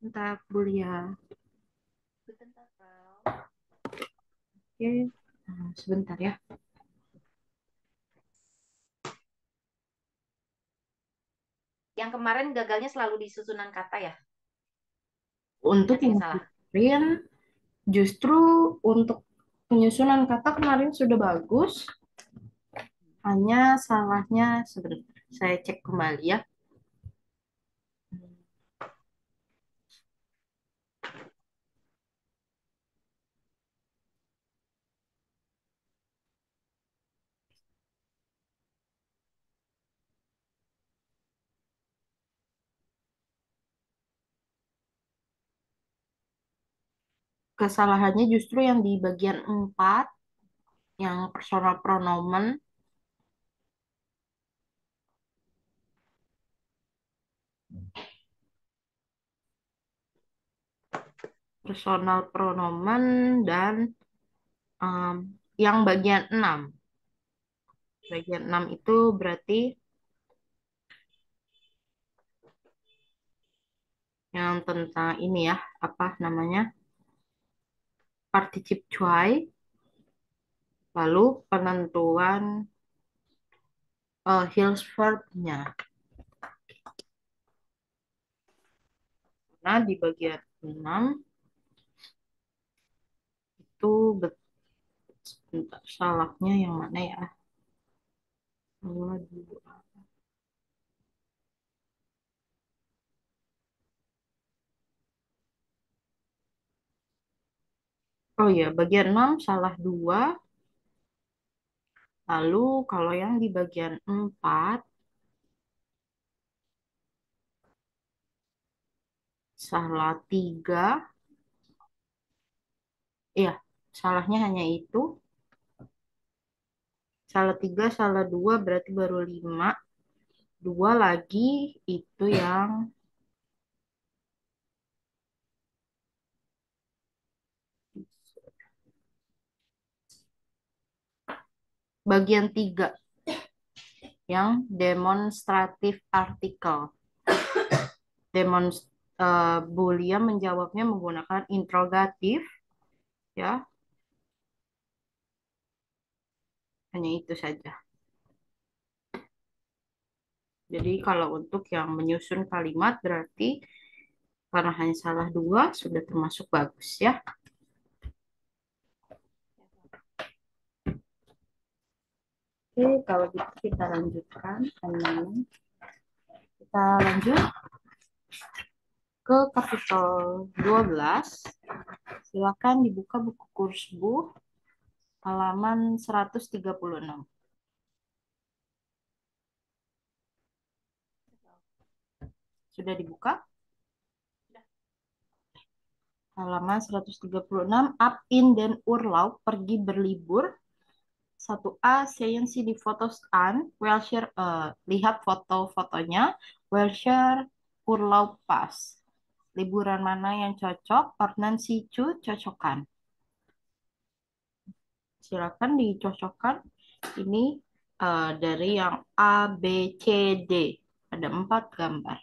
Bentar, Bulia. Bentar, Kak. Oke, sebentar ya. Yang kemarin gagalnya selalu di susunan kata ya? Untuk Ada yang yang salah. kemarin, justru untuk penyusunan kata kemarin sudah bagus. Hanya salahnya sebentar. Saya cek kembali ya. Kesalahannya justru yang di bagian 4, yang personal pronomen. Personal pronomen dan em, yang bagian 6. Bagian 6 itu berarti yang tentang ini ya, apa namanya? Particip cuai, lalu penentuan heels verb-nya. Nah, di bagian 6 itu bentar, salahnya yang mana ya? Dua, dua. Oh ya, bagian 6 salah dua. Lalu kalau yang di bagian 4 salah tiga. Iya, salahnya hanya itu. Salah tiga, salah dua berarti baru 5. Dua lagi itu yang bagian 3, yang demonstratif artikel. Bulia menjawabnya menggunakan interrogatif, ya, hanya itu saja. Jadi kalau untuk yang menyusun kalimat berarti karena hanya salah dua sudah termasuk bagus ya. Oke, kalau gitu kita lanjutkan teman-teman. Kita lanjut ke kapitol 12. Silakan dibuka buku kurs Bu halaman 136. Sudah dibuka? Halaman 136. Up in dan Urlaub pergi berlibur. 1A Sayensi di fotos an Welshire, lihat foto-fotonya. Welshire Urlaub pas. Liburan mana yang cocok? Ordnan sicu cocokkan. Silakan dicocokkan. Ini dari yang A, B, C, D. Ada 4 gambar.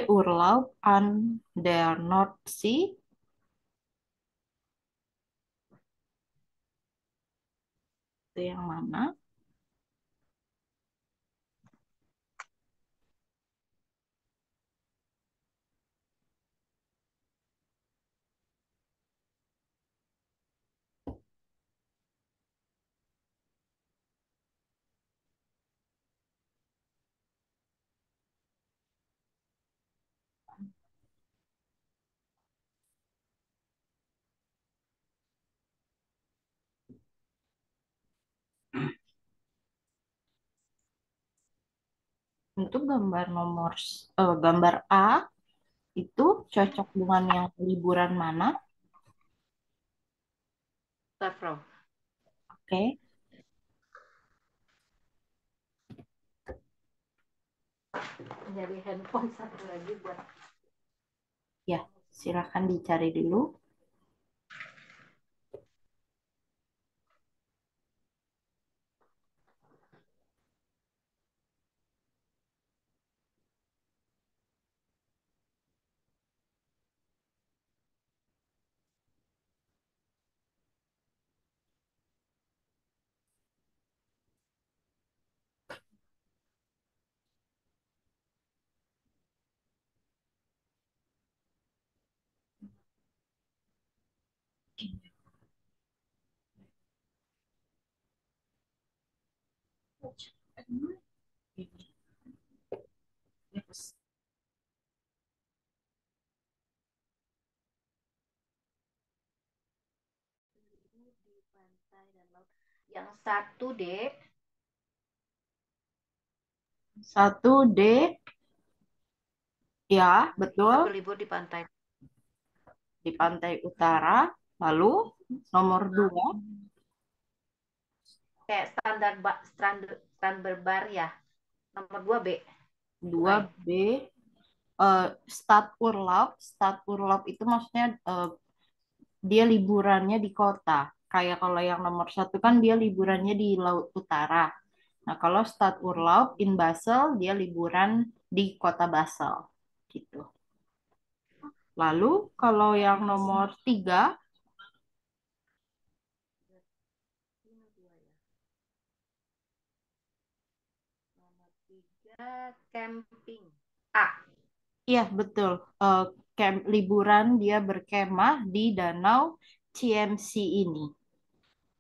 Urlaub an der Nordsee. Itu yang mana? Untuk gambar A itu cocok dengan yang liburan mana? Start. Oke. Nyari handphone satu lagi buat Ya. Silahkan dicari dulu. Di pantai dan laut. Yang satu deh, 1D, ya, itu betul, berlibur di pantai. di pantai utara. Lalu nomor 2, Kayak standar standar standar berbar ya. Nomor 2 B. dua Bukan. b Stadurlaub. Stadurlaub itu maksudnya dia liburannya di kota. Kayak kalau yang nomor 1 kan dia liburannya di Laut Utara. Nah, kalau Stadurlaub in Basel, dia liburan di kota Basel. Gitu. Lalu kalau yang nomor 3, Ini dua ya. Nomor 3 camping. A. iya betul. Liburan dia berkemah di Danau CMC ini.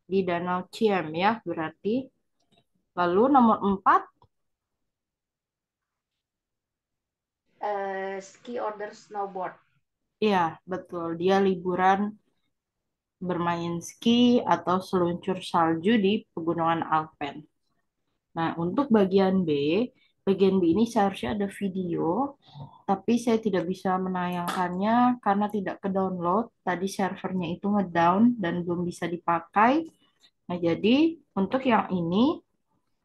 Di Danau Ciem ya berarti. Lalu nomor 4, Ski order snowboard. iya betul. Dia liburan bermain ski atau seluncur salju di Pegunungan Alpen. Nah, untuk bagian B ini seharusnya ada video, tapi saya tidak bisa menayangkannya karena tidak ke-download. Tadi servernya itu ngedown dan belum bisa dipakai. Nah, jadi untuk yang ini,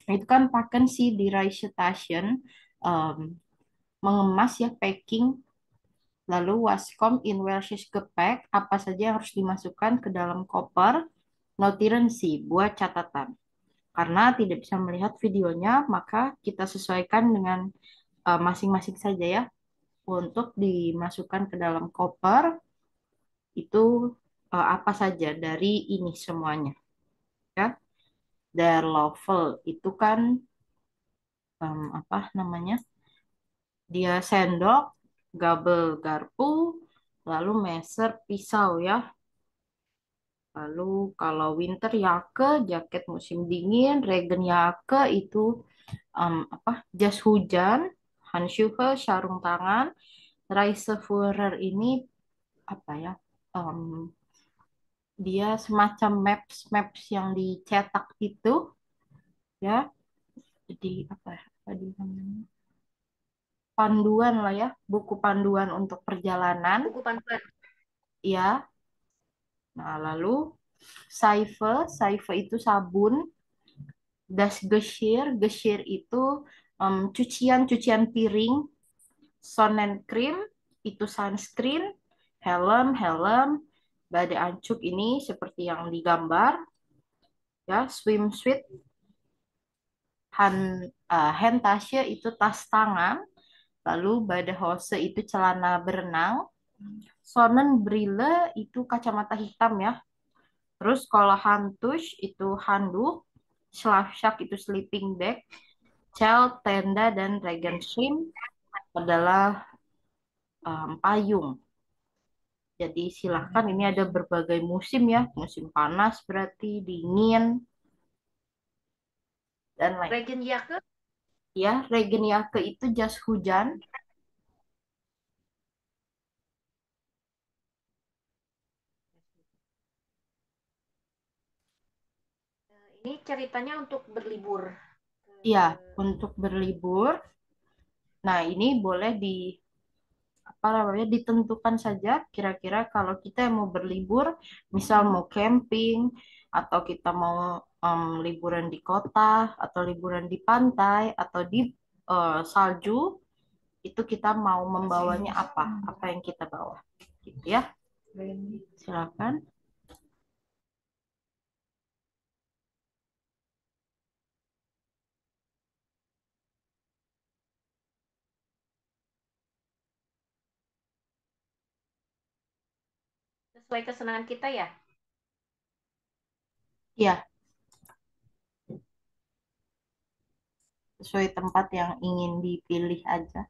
itu kan pakai si Dirai Station, um, mengemas ya, packing, lalu waskom in welches gepäck, apa saja yang harus dimasukkan ke dalam koper, notiren sih, buat catatan. Karena tidak bisa melihat videonya, maka kita sesuaikan dengan masing-masing saja ya. Untuk dimasukkan ke dalam koper, itu apa saja dari ini semuanya. Ya. Der Lovel itu kan apa namanya? Dia sendok, gabel garpu, lalu meser pisau ya. Lalu kalau winter yake, jaket musim dingin, regen yake itu apa jas hujan, handschuhe, sarung tangan, Reiseführer ini apa ya? Em, dia semacam maps yang dicetak itu ya. Jadi apa ya? Tadi namanya panduan lah ya, buku panduan untuk perjalanan Buku panduan. ya. Nah, lalu Seife itu sabun, das Geschirr itu cucian piring, Sonnencreme itu sunscreen, helm, badai ancuk ini seperti yang digambar, ya, swimsuit, handtasche itu tas tangan, lalu badehose itu celana berenang, Sonnenbrille itu kacamata hitam ya. Terus kalau Handtuch itu handuk, Schlafsack itu sleeping bag, Zelt, tenda, dan Regenschirm adalah payung. Jadi silahkan ini ada berbagai musim ya, musim panas berarti dingin dan lain. Regen Yake. Ya, Regenyake itu jas hujan. Ini ceritanya untuk berlibur. Ya, untuk berlibur. Nah, ini boleh di apa namanya ditentukan saja kira-kira kalau kita yang mau berlibur, misal mau camping atau kita mau liburan di kota atau liburan di pantai atau di salju, itu kita mau membawanya apa? Apa yang kita bawa? gitu ya. Silakan. Sesuai kesenangan kita ya. Ya, sesuai tempat yang ingin dipilih aja.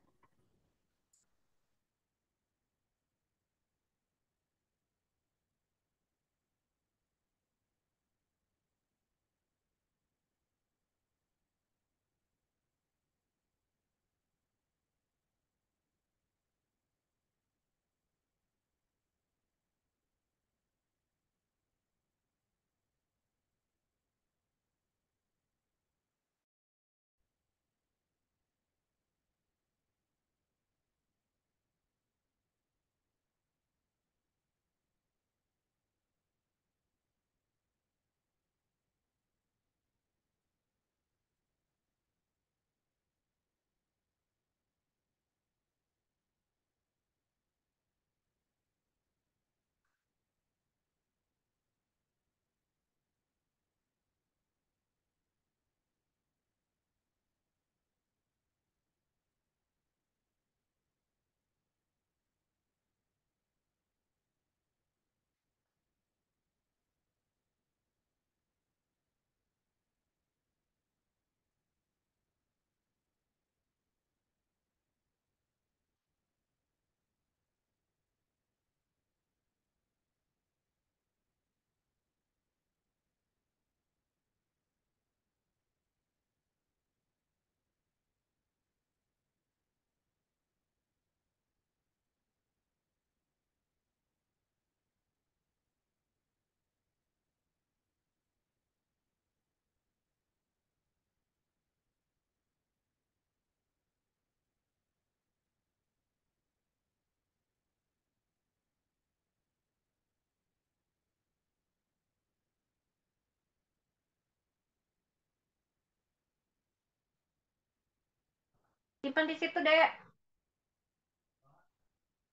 Simpan di situ, Dek.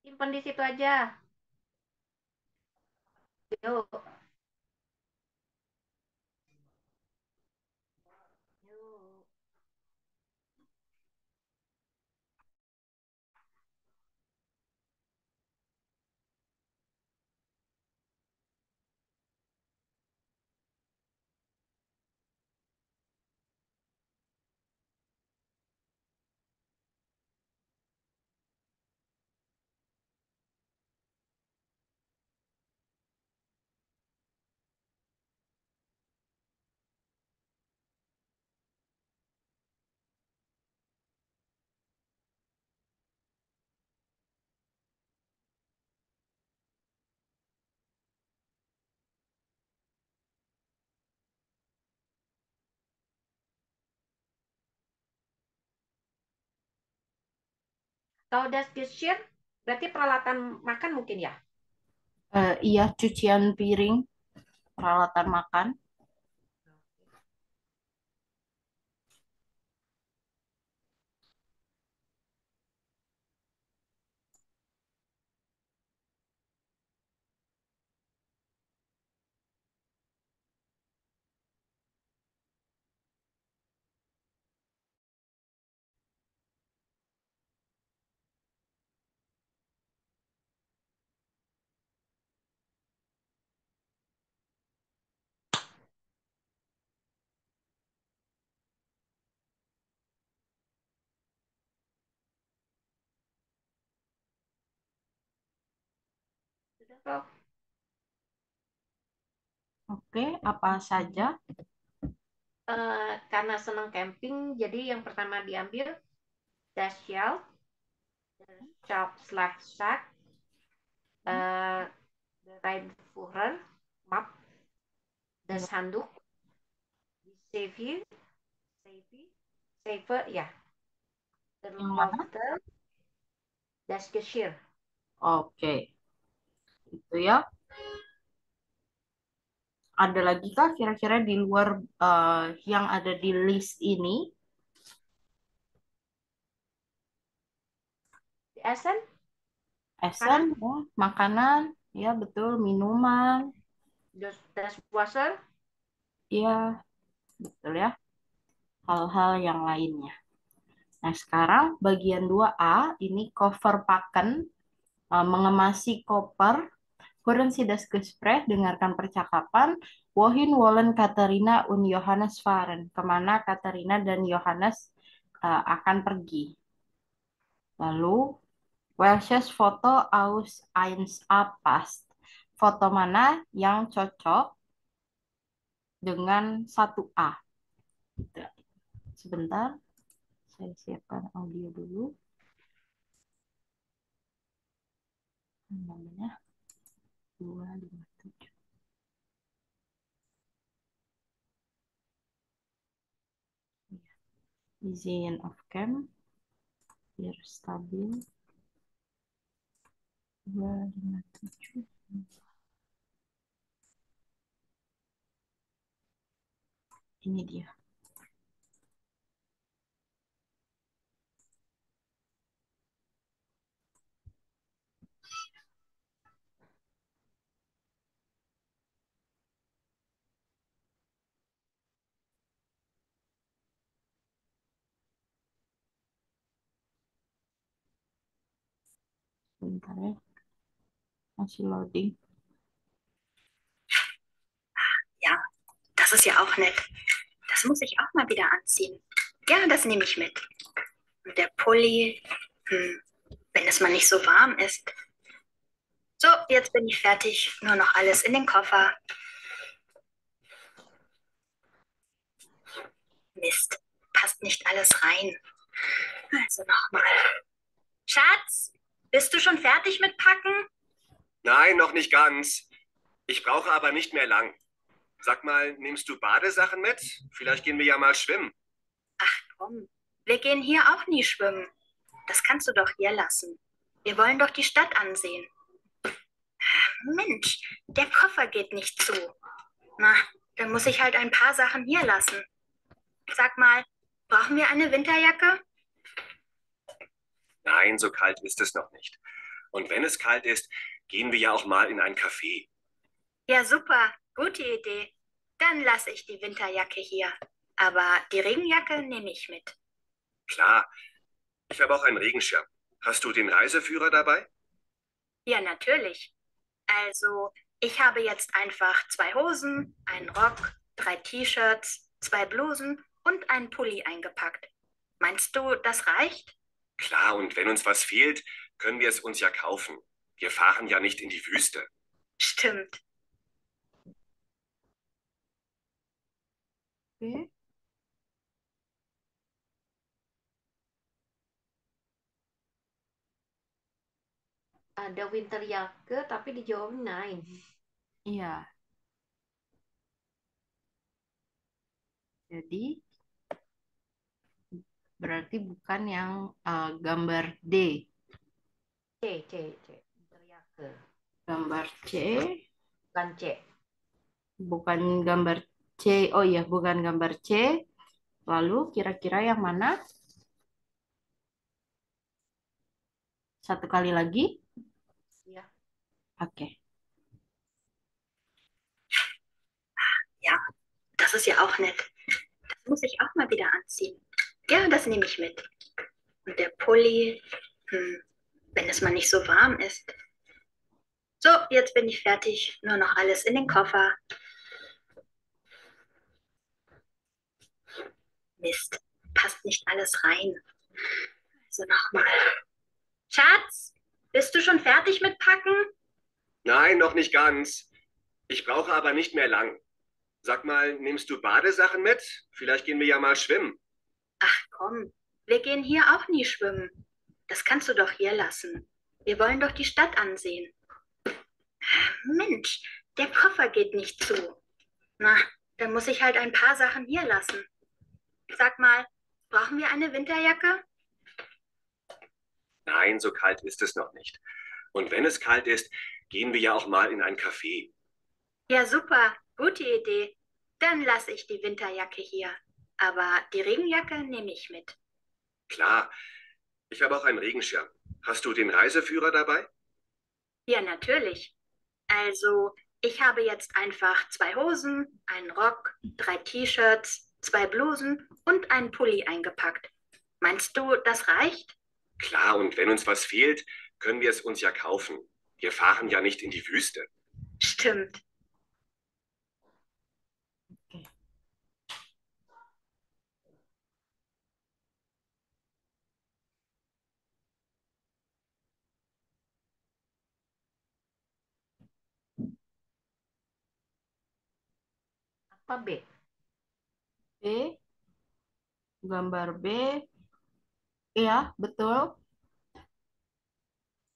Simpan di situ aja. Yuk. Yuk. Kalau das gesher, berarti peralatan makan mungkin ya? Iya, cucian piring, peralatan makan. Sudah, Prof. Oke, apa saja? Karena senang camping, jadi yang pertama diambil dash shell, sharp slack sack, uh, Reifenfuhrer, map, das handuk, save save saver, ya, Yang mana? terlofter, das gesher. Oke, itu ya. Ada lagi kah kira-kira di luar yang ada di list ini? Di Essen, Essen, Makanan? ya, makanan, ya betul, minuman, Dishwasher? ya betul ya, hal-hal yang lainnya. Nah, sekarang bagian 2A ini cover paken, mengemasi koper. Hören Sie das Gespräch, dengarkan percakapan. Wohin wollen Katerina und Johannes fahren? Kemana Katerina dan Johannes akan pergi? Lalu, welches Foto aus 1A passt? Foto mana yang cocok dengan 1A? Sebentar, saya siapkan audio dulu. Namanya 257. Izin off cam, biar stabil. 257. Ini dia. Bentar ya, masih loading. Ja, das ist ja auch nett. Das muss ich auch mal wieder anziehen. Ja, das nehme ich mit. Und der Pulli, wenn es mal nicht so warm ist. So, jetzt bin ich fertig. Nur noch alles in den Koffer. Mist, passt nicht alles rein. Also nochmal. Schatz, bist du schon fertig mit Packen? Nein, noch nicht ganz. Ich brauche aber nicht mehr lang. Sag mal, nimmst du Badesachen mit? Vielleicht gehen wir ja mal schwimmen. Ach komm, wir gehen hier auch nie schwimmen. Das kannst du doch hier lassen. Wir wollen doch die Stadt ansehen. Mensch, der Koffer geht nicht zu. Na, dann muss ich halt ein paar Sachen hier lassen. Sag mal, brauchen wir eine Winterjacke? Nein, so kalt ist es noch nicht. Und wenn es kalt ist, gehen wir ja auch mal in ein Café. Ja, super, gute Idee. Dann lasse ich die Winterjacke hier. Aber die Regenjacke nehme ich mit. Klar, ich habe auch einen Regenschirm. Hast du den Reiseführer dabei? Ja, natürlich. Also, ich habe jetzt einfach 2 Hosen, einen Rock, 3 T-Shirts, 2 Blusen und einen Pulli eingepackt. Meinst du, das reicht? Klar, und wenn uns was fehlt, können wir es uns ja kaufen. Wir fahren ja nicht in die Wüste. Stimmt. Oke. Ada winter jake tapi dijawabin nein. Iya. Jadi berarti bukan yang gambar D. C. Winter jake. Gambar C, Bukan C. bukan gambar C. Oh iya, bukan gambar C. Lalu kira-kira yang mana? Satu kali lagi. Ya. Oke. Ja, das ist ja auch nett. Das muss ich auch mal wieder anziehen. Ja, das nehme ich mit. Und der Pulli, wenn es mal nicht so warm ist. So, jetzt bin ich fertig. Nur noch alles in den Koffer. Mist, passt nicht alles rein. Also nochmal. Schatz, bist du schon fertig mit Packen? Nein, noch nicht ganz. Ich brauche aber nicht mehr lang. Sag mal, nimmst du Badesachen mit? Vielleicht gehen wir ja mal schwimmen. Ach komm, wir gehen hier auch nie schwimmen. Das kannst du doch hier lassen. Wir wollen doch die Stadt ansehen. Mensch, der Koffer geht nicht zu. Na, dann muss ich halt ein paar Sachen hier lassen. Sag mal, brauchen wir eine Winterjacke? Nein, so kalt ist es noch nicht. Und wenn es kalt ist, gehen wir ja auch mal in ein Café. Ja, super, gute Idee. Dann lasse ich die Winterjacke hier. Aber die Regenjacke nehme ich mit. Klar, ich habe auch einen Regenschirm. Hast du den Reiseführer dabei? Ja, natürlich. Also, ich habe jetzt einfach 2 Hosen, einen Rock, 3 T-Shirts, 2 Blusen und einen Pulli eingepackt. Meinst du, das reicht? Klar, und wenn uns was fehlt, können wir es uns ja kaufen. Wir fahren ja nicht in die Wüste. Stimmt. Oke. Apa B? B, gambar B, iya betul,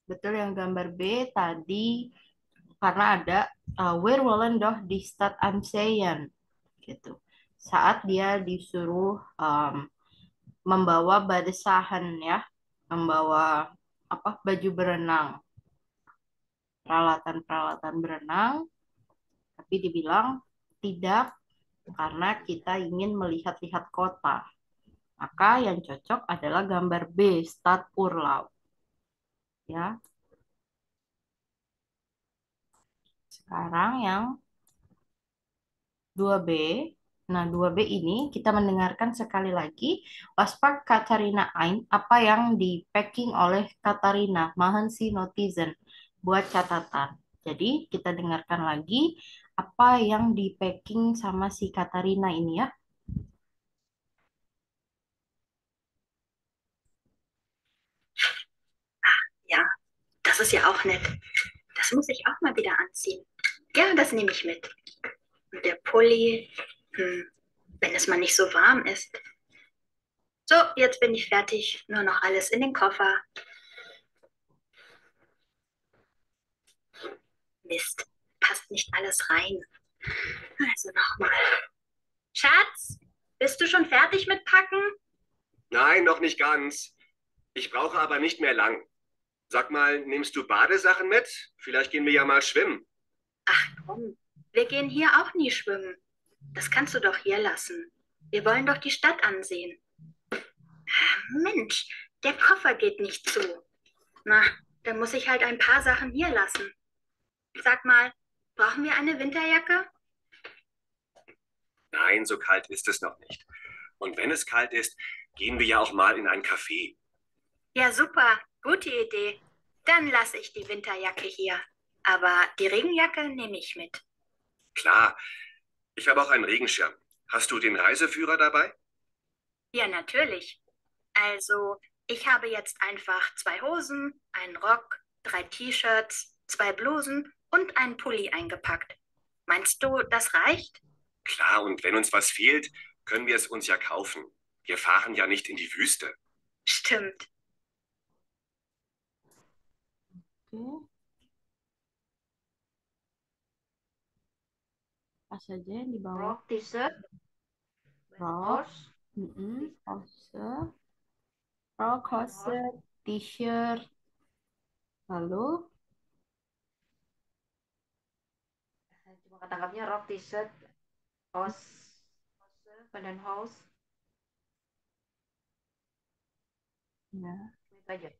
betul yang gambar B tadi karena ada where wollen doch di stad Amseien gitu. Saat dia disuruh membawa badesahan ya, membawa apa baju berenang, peralatan-peralatan berenang, tapi dibilang tidak karena kita ingin melihat-lihat kota. Maka yang cocok adalah gambar B, Stad Urlaub. Ya, sekarang yang 2B. Nah, 2B ini kita mendengarkan sekali lagi Waspak Katarina Ein, apa yang di packing oleh Katarina, Mahen si Notizen, buat catatan. Jadi, kita dengarkan lagi apa yang di packing sama si Katarina ini ya. Ja, das ist ja auch nett. Das muss ich auch mal wieder anziehen. Ja, das nehme ich mit. Und der Pulli, wenn es mal nicht so warm ist. So, jetzt bin ich fertig. Nur noch alles in den Koffer. Mist, passt nicht alles rein. Also nochmal. Schatz, bist du schon fertig mit Packen? Nein, noch nicht ganz. Ich brauche aber nicht mehr lang. Sag mal, nimmst du Badesachen mit? Vielleicht gehen wir ja mal schwimmen. Ach komm, wir gehen hier auch nie schwimmen. Das kannst du doch hier lassen. Wir wollen doch die Stadt ansehen. Mensch, der Koffer geht nicht zu. Na, dann muss ich halt ein paar Sachen hier lassen. Sag mal, brauchen wir eine Winterjacke? Nein, so kalt ist es noch nicht. Und wenn es kalt ist, gehen wir ja auch mal in ein Café. Ja, super, gute Idee. Dann lasse ich die Winterjacke hier. Aber die Regenjacke nehme ich mit. Klar, ich habe auch einen Regenschirm. Hast du den Reiseführer dabei? Ja, natürlich. Also, ich habe jetzt einfach 2 Hosen, einen Rock, 3 T-Shirts, 2 Blusen und einen Pulli eingepackt. Meinst du, das reicht? Klar, und wenn uns was fehlt, können wir es uns ja kaufen. Wir fahren ja nicht in die Wüste. Stimmt. Oke. Apa saja yang di bawah? Rock, T-shirt, Rok, horse, hose, rok, hose, t-shirt, lalu cuma ketangkapnya rock, T-shirt, house, badan house, ya, itu aja.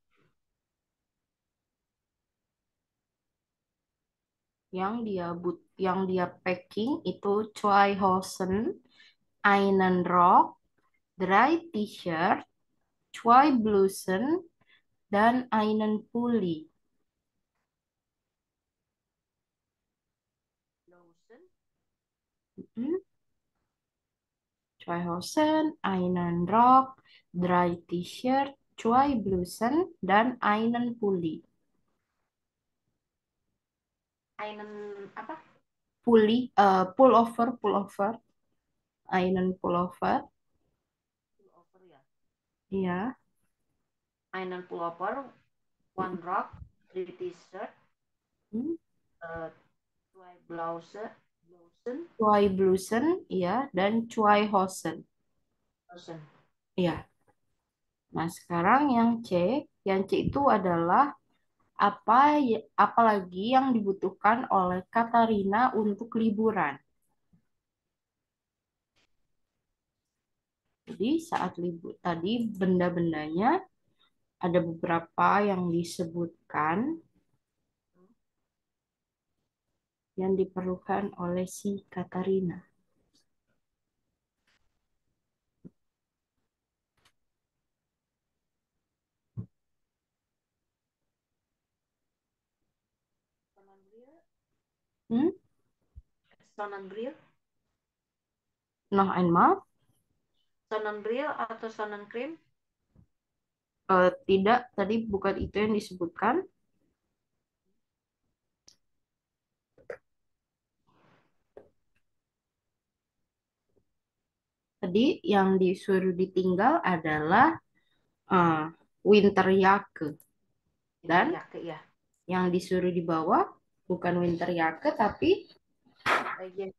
yang dia packing itu zwei Hosen, einen Rock, 3 T-shirt, 2 Blusen, dan einen Pulli. Lotion, Mm, 2 Hosen, einen Rock, 3 T-shirt, 2 Blusen, dan einen Pulli. einen apa? Pulli, pullover, einen pullover. Pullover ya. Iya. Einen pullover, one rock, 3 T-shirt, Hmm. two blouse, blousen, Cuai Blusen, iya, dan Cuai Hosen. blousen. Iya. Nah, sekarang yang C. Yang C itu adalah apalagi yang dibutuhkan oleh Katarina untuk liburan. Jadi saat libur tadi benda-bendanya ada beberapa yang disebutkan. yang diperlukan oleh si Katarina? Hmm? Sonnenbril, Noch einmal? Sonnenbril atau Sonnencreme? Tidak, tadi bukan itu yang disebutkan. Tadi yang disuruh ditinggal adalah eh, Winterjacke. Dan Winterjacke ya. yang disuruh dibawa bukan Winterjacke tapi Bagian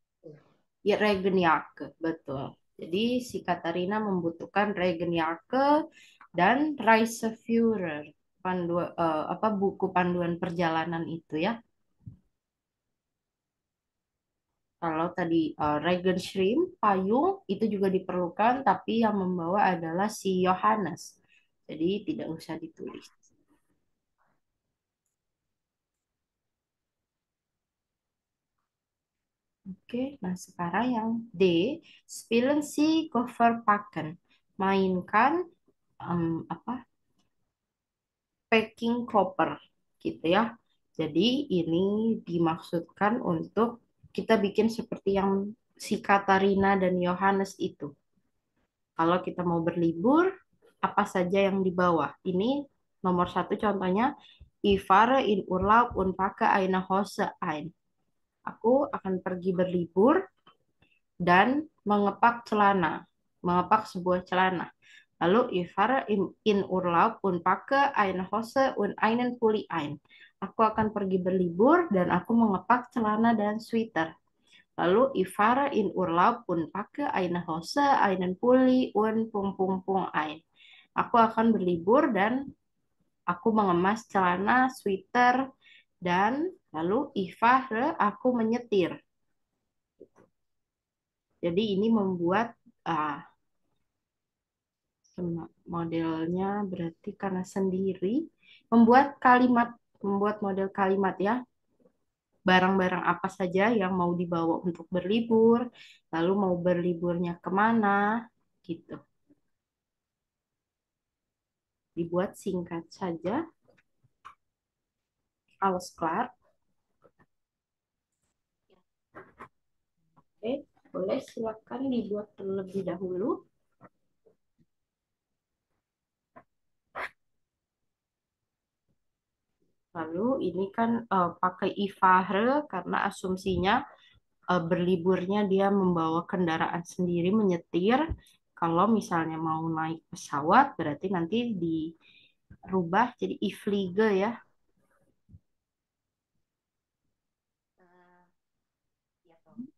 ya Regenjacke, betul. Jadi si Katarina membutuhkan Regenjacke dan Reiseführer, apa buku panduan perjalanan itu ya. Kalau tadi Regenschirm, payung itu juga diperlukan, tapi yang membawa adalah si Johannes. Jadi tidak usah ditulis. Oke, nah sekarang yang D, spielen Sie Koffer packen. Mainkan apa packing koper gitu ya. Jadi ini dimaksudkan untuk kita bikin seperti yang si Katarina dan Yohanes itu. Kalau kita mau berlibur, apa saja yang dibawa? Ini nomor satu contohnya, Ich fahre in Urlaub und packe eine Hose ein. Aku akan pergi berlibur dan mengepak celana, mengepak sebuah celana. Lalu ich fahre in Urlaub und packe eine Hose und einen Pulli ein. Aku akan pergi berlibur dan aku mengepak celana dan sweater. Lalu ich fahre in Urlaub und packe eine Hose, einen Pulli und pung pung pung ein. Aku akan berlibur dan aku mengemas celana, sweater, dan lalu ich fahre, aku menyetir. Jadi ini membuat ah, modelnya berarti karena sendiri membuat model kalimat ya. Barang-barang apa saja yang mau dibawa untuk berlibur, lalu mau berliburnya kemana, gitu. Dibuat singkat saja. Alles klar. Oke, boleh silakan dibuat terlebih dahulu. Lalu ini kan pakai ifahre karena asumsinya berliburnya dia membawa kendaraan sendiri menyetir. Kalau misalnya mau naik pesawat berarti nanti dirubah jadi ifliege ya. ya toh.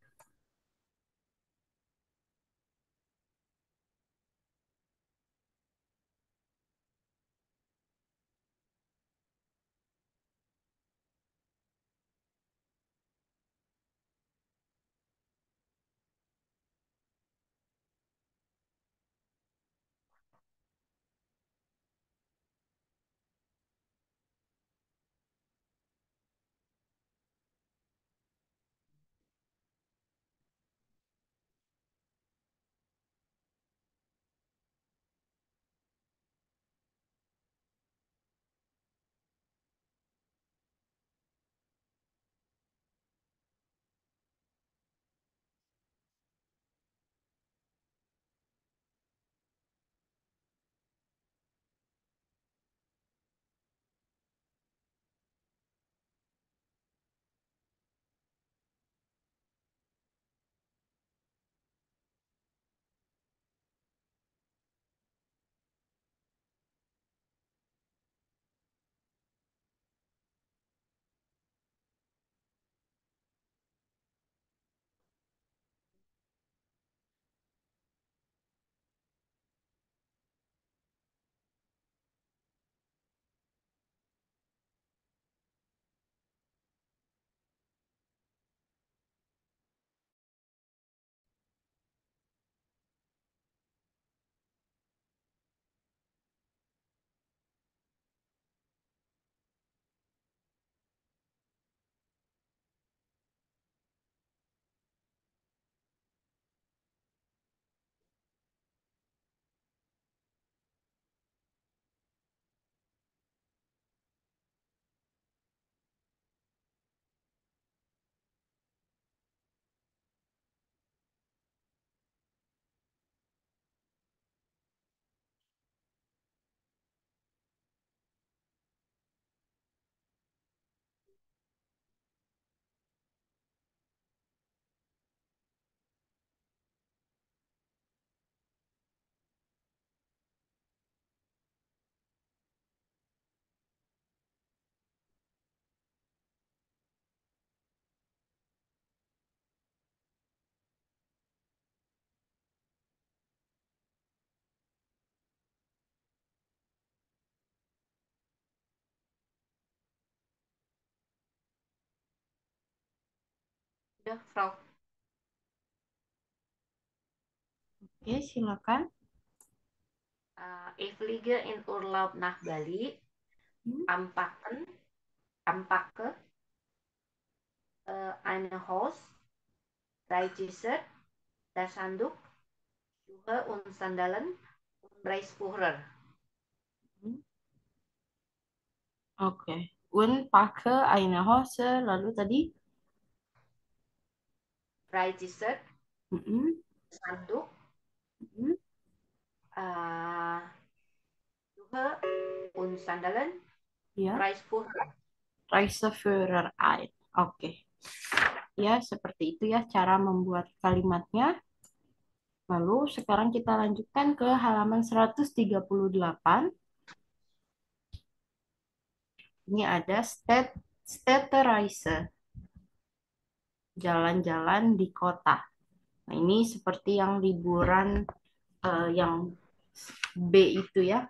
Udah, Frau. Oke, silakan. Ich fliege in Urlaub nach Bali. Hmm, Am Packen, am Packe, eine Hose, drei T-Shirt, das Handtuch, Schuhe und Sandalen und Reispurer. hmm. Oke. Unpacke eine Hose, lalu tadi? Drei T-Shirt, Mm-mm, das Handtuch, mm-mm. äh, Schuhe und Sandalen, Ya, Reispurer. Reiseführer ein. Oke. Ya, seperti itu ya cara membuat kalimatnya. Lalu sekarang kita lanjutkan ke halaman 138. Ini ada Städtereise, jalan-jalan di kota. Nah, ini seperti yang liburan yang B itu ya,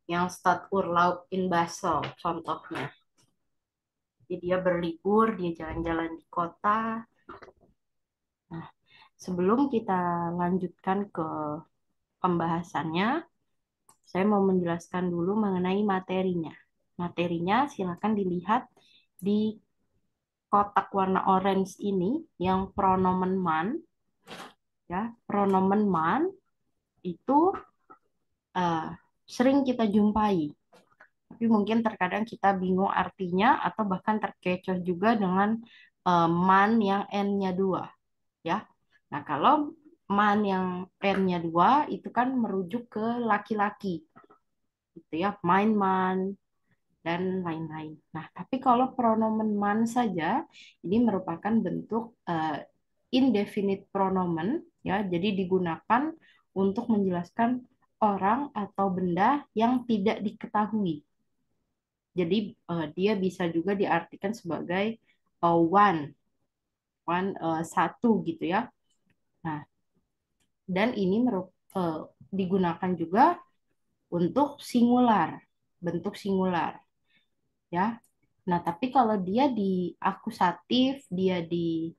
yang Stadurlaub in Basel contohnya. Jadi dia berlibur, dia jalan-jalan di kota. Nah, sebelum kita lanjutkan ke pembahasannya, saya mau menjelaskan dulu mengenai materinya. Materinya silakan dilihat di kotak warna orange ini yang pronomen man ya. Pronomen man itu eh, sering kita jumpai, tapi mungkin terkadang kita bingung artinya atau bahkan terkecoh juga dengan man yang n-nya 2 ya. Nah, kalau man yang n-nya 2 itu kan merujuk ke laki-laki gitu ya, mein man dan lain-lain. Nah, tapi kalau pronomen man saja ini merupakan bentuk indefinite pronomen ya, jadi digunakan untuk menjelaskan orang atau benda yang tidak diketahui. Jadi dia bisa juga diartikan sebagai one, satu gitu ya. Nah, dan ini digunakan juga untuk singular, bentuk singular ya. Nah, tapi kalau dia di akusatif, dia di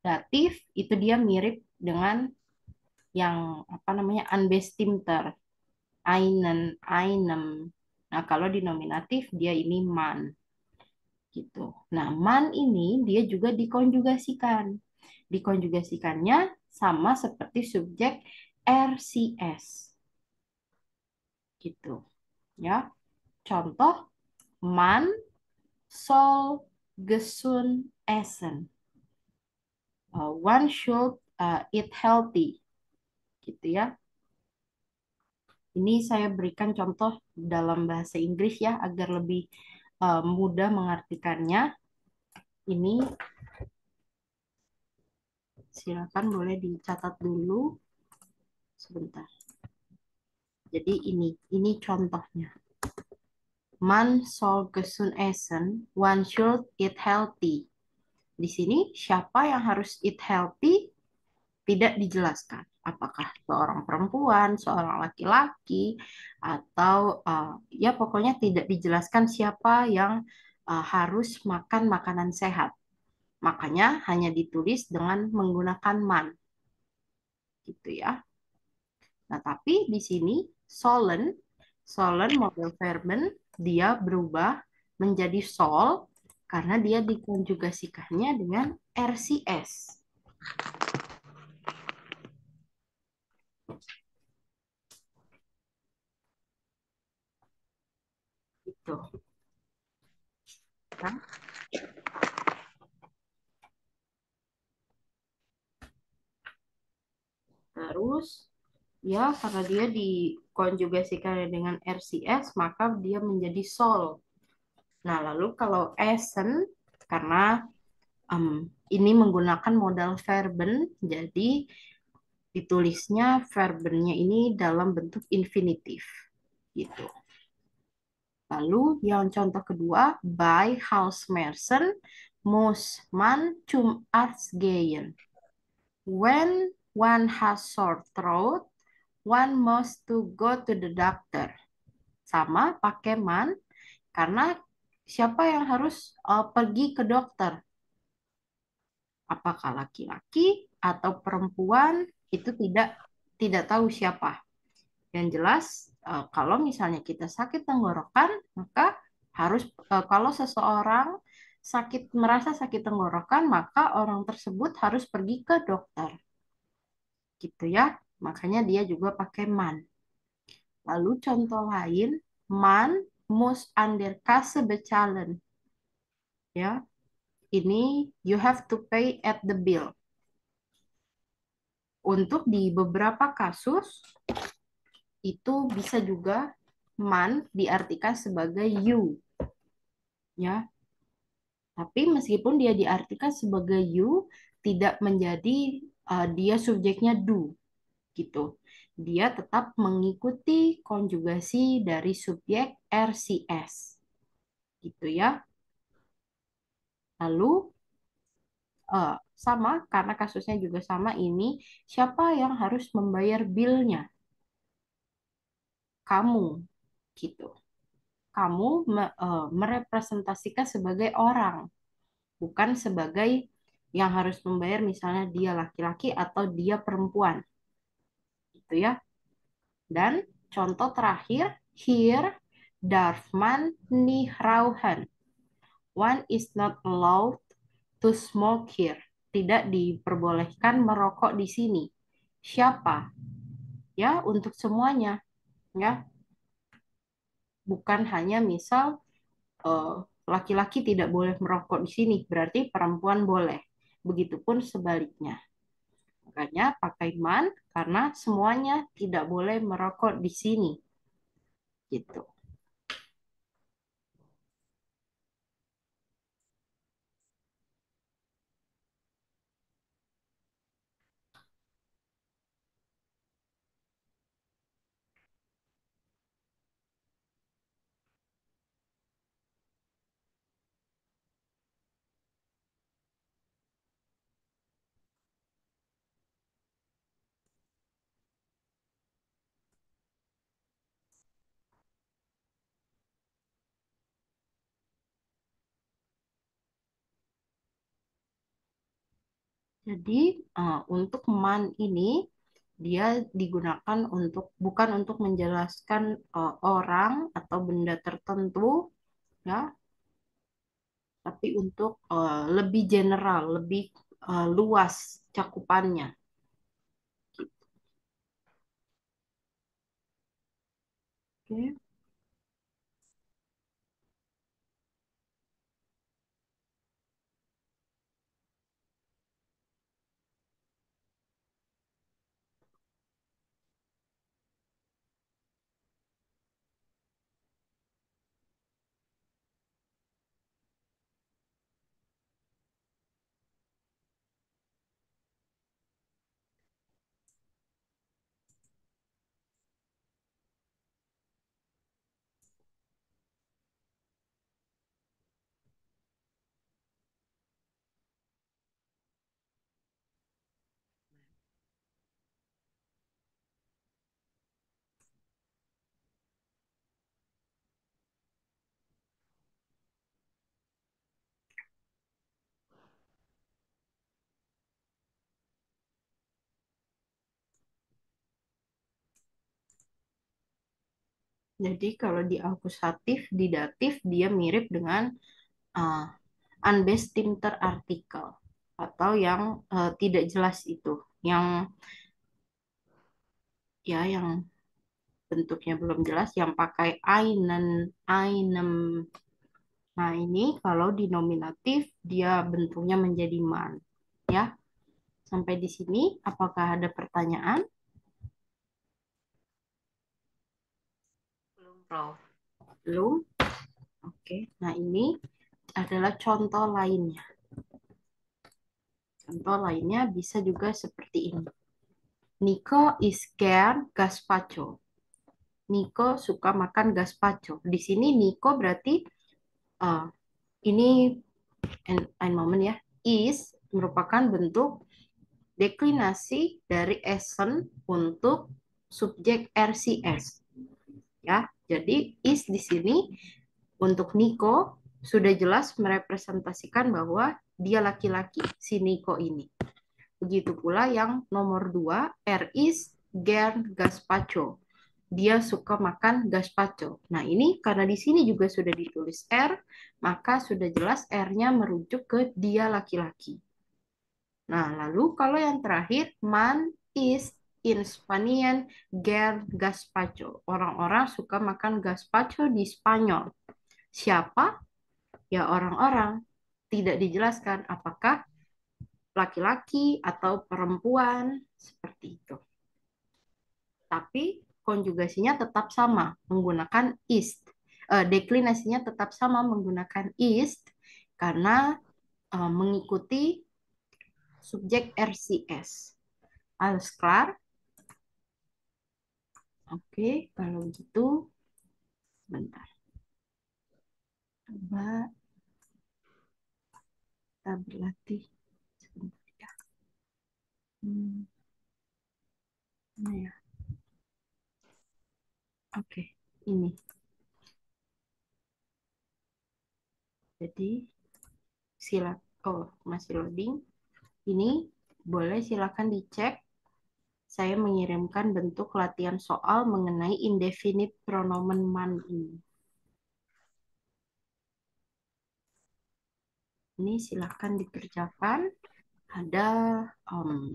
datif, itu dia mirip dengan yang apa namanya unbestimmter, einen, einem. Nah, kalau di nominatif dia ini man gitu. Nah, man ini dia juga dikonjugasikan. Dikonjugasikannya sama seperti subjek RCS gitu ya. Contoh man soll gesund essen. One should eat healthy gitu ya. Ini saya berikan contoh dalam bahasa Inggris ya agar lebih mudah mengartikannya. Ini silakan boleh dicatat dulu sebentar. Jadi ini contohnya. Man soll gesund essen, one should eat healthy. Di sini siapa yang harus eat healthy tidak dijelaskan. Apakah seorang perempuan, seorang laki-laki, atau ya pokoknya tidak dijelaskan siapa yang harus makan makanan sehat. Makanya hanya ditulis dengan menggunakan man, gitu ya. Nah, tapi di sini sollen, sollen model verben dia berubah menjadi sol karena dia dikonjugasikannya dengan RCS. Gitu. Kan? Terus ya karena dia dikonjugasikan dengan RCS maka dia menjadi sol. Nah, lalu kalau Essen karena ini menggunakan modal verben jadi ditulisnya verbennya ini dalam bentuk infinitif gitu. Lalu yang contoh kedua, by Hausmersen muss man zum Arzt gehen. When one has sore throat, one must to go to the doctor. Sama pakai man karena siapa yang harus pergi ke dokter? Apakah laki-laki atau perempuan itu tidak tahu siapa. Yang jelas kalau misalnya kita sakit tenggorokan, maka harus kalau seseorang merasa sakit tenggorokan, maka orang tersebut harus pergi ke dokter. Gitu ya. Makanya dia juga pakai man. Lalu contoh lain, man muss an der Kasse bezahlen. Ya, ini you have to pay at the bill. Untuk di beberapa kasus itu bisa juga man diartikan sebagai you, ya. Tapi meskipun dia diartikan sebagai you, tidak menjadi dia subjeknya do, gitu. Dia tetap mengikuti konjugasi dari subjek RCS, gitu ya. Lalu sama, karena kasusnya juga sama ini, siapa yang harus membayar bilnya? Kamu, gitu. Kamu merepresentasikan sebagai orang, bukan sebagai yang harus membayar misalnya dia laki-laki atau dia perempuan. Gitu ya. Dan contoh terakhir, here darf man nicht rauchen. One is not allowed to smoke here. Tidak diperbolehkan merokok di sini. Siapa? Ya, untuk semuanya. Ya, bukan hanya misal eh, laki-laki tidak boleh merokok di sini, berarti perempuan boleh. Begitupun sebaliknya. Makanya pakai man karena semuanya tidak boleh merokok di sini. Gitu. Jadi untuk man ini dia digunakan untuk bukan untuk menjelaskan orang atau benda tertentu, ya, tapi untuk lebih general, lebih luas cakupannya. Oke. Jadi kalau di akusatif, di datif dia mirip dengan uh, unbestimmter artikel atau yang tidak jelas itu, yang yang bentuknya belum jelas, yang pakai einen, einem. Nah, ini kalau di nominatif dia bentuknya menjadi man. Ya, sampai di sini apakah ada pertanyaan? Belum, Prof. Belum? Oke. Nah, ini adalah contoh lainnya. Contoh lainnya bisa juga seperti ini. Nico is gern gazpacho. Nico suka makan gazpacho. Di sini Nico berarti ini ein moment ya. Is merupakan bentuk deklinasi dari Essen untuk subjek RCS. Ya, jadi is di sini untuk Nico sudah jelas merepresentasikan bahwa dia laki-laki, si Nico ini. Begitu pula yang nomor 2, R is gern gazpacho. Dia suka makan gazpacho. Nah, ini karena di sini juga sudah ditulis R, maka sudah jelas R-nya merujuk ke dia laki-laki. Nah, lalu kalau yang terakhir, man is in Spanian gern gazpacho. Orang-orang suka makan gazpacho di Spanyol. Siapa? Ya orang-orang. Tidak dijelaskan apakah laki-laki atau perempuan seperti itu. Tapi konjugasinya tetap sama menggunakan ist. Deklinasinya tetap sama menggunakan ist karena mengikuti subjek RCS. Alles klar? Oke, kalau gitu bentar. Coba kita berlatih sebentar ya. Hmm, mana ya? Oke, ini. Jadi oh masih loading. Ini boleh silakan dicek. Saya mengirimkan bentuk latihan soal mengenai indefinite pronomen man ini. Ini silakan dikerjakan. Ada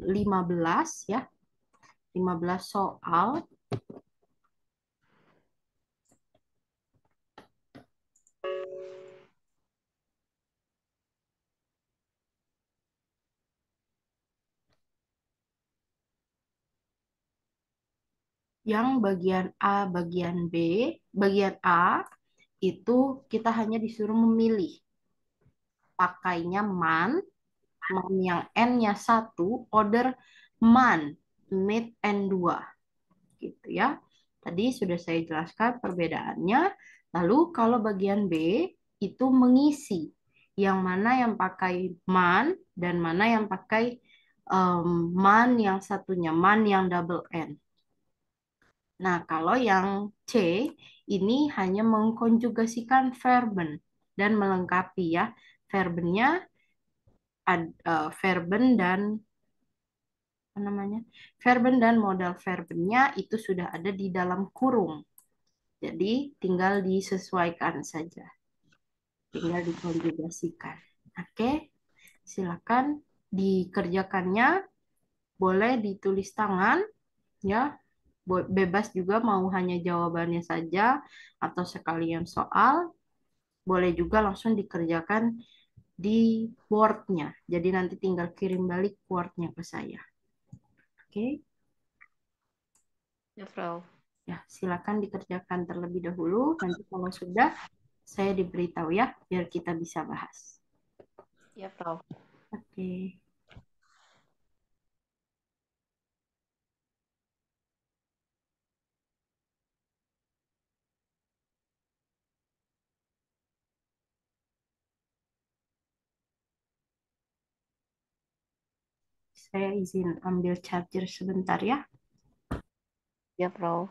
15 ya. 15 soal. Yang bagian A, bagian B, bagian A itu kita hanya disuruh memilih. Pakainya man yang N-nya 1, order man, mid N2. Gitu ya. Tadi sudah saya jelaskan perbedaannya. Lalu kalau bagian B itu mengisi. Yang mana yang pakai man dan mana yang pakai man yang satunya, man yang double N. Nah, kalau yang C ini hanya mengkonjugasikan verben dan melengkapi ya. Verbennya verben dan apa namanya? Verben dan modal verbennya itu sudah ada di dalam kurung. Jadi tinggal disesuaikan saja. Tinggal dikonjugasikan. Oke, silakan dikerjakannya. Boleh ditulis tangan ya. Bebas juga mau hanya jawabannya saja atau sekalian soal. Boleh juga langsung dikerjakan di Word-nya. Jadi nanti tinggal kirim balik Word-nya ke saya. Oke, Ya, Frau. ya silakan dikerjakan terlebih dahulu. Nanti kalau sudah saya diberitahu ya, biar kita bisa bahas. Ya, Frau. Oke. Saya izin ambil charger sebentar ya. Ya, Frau.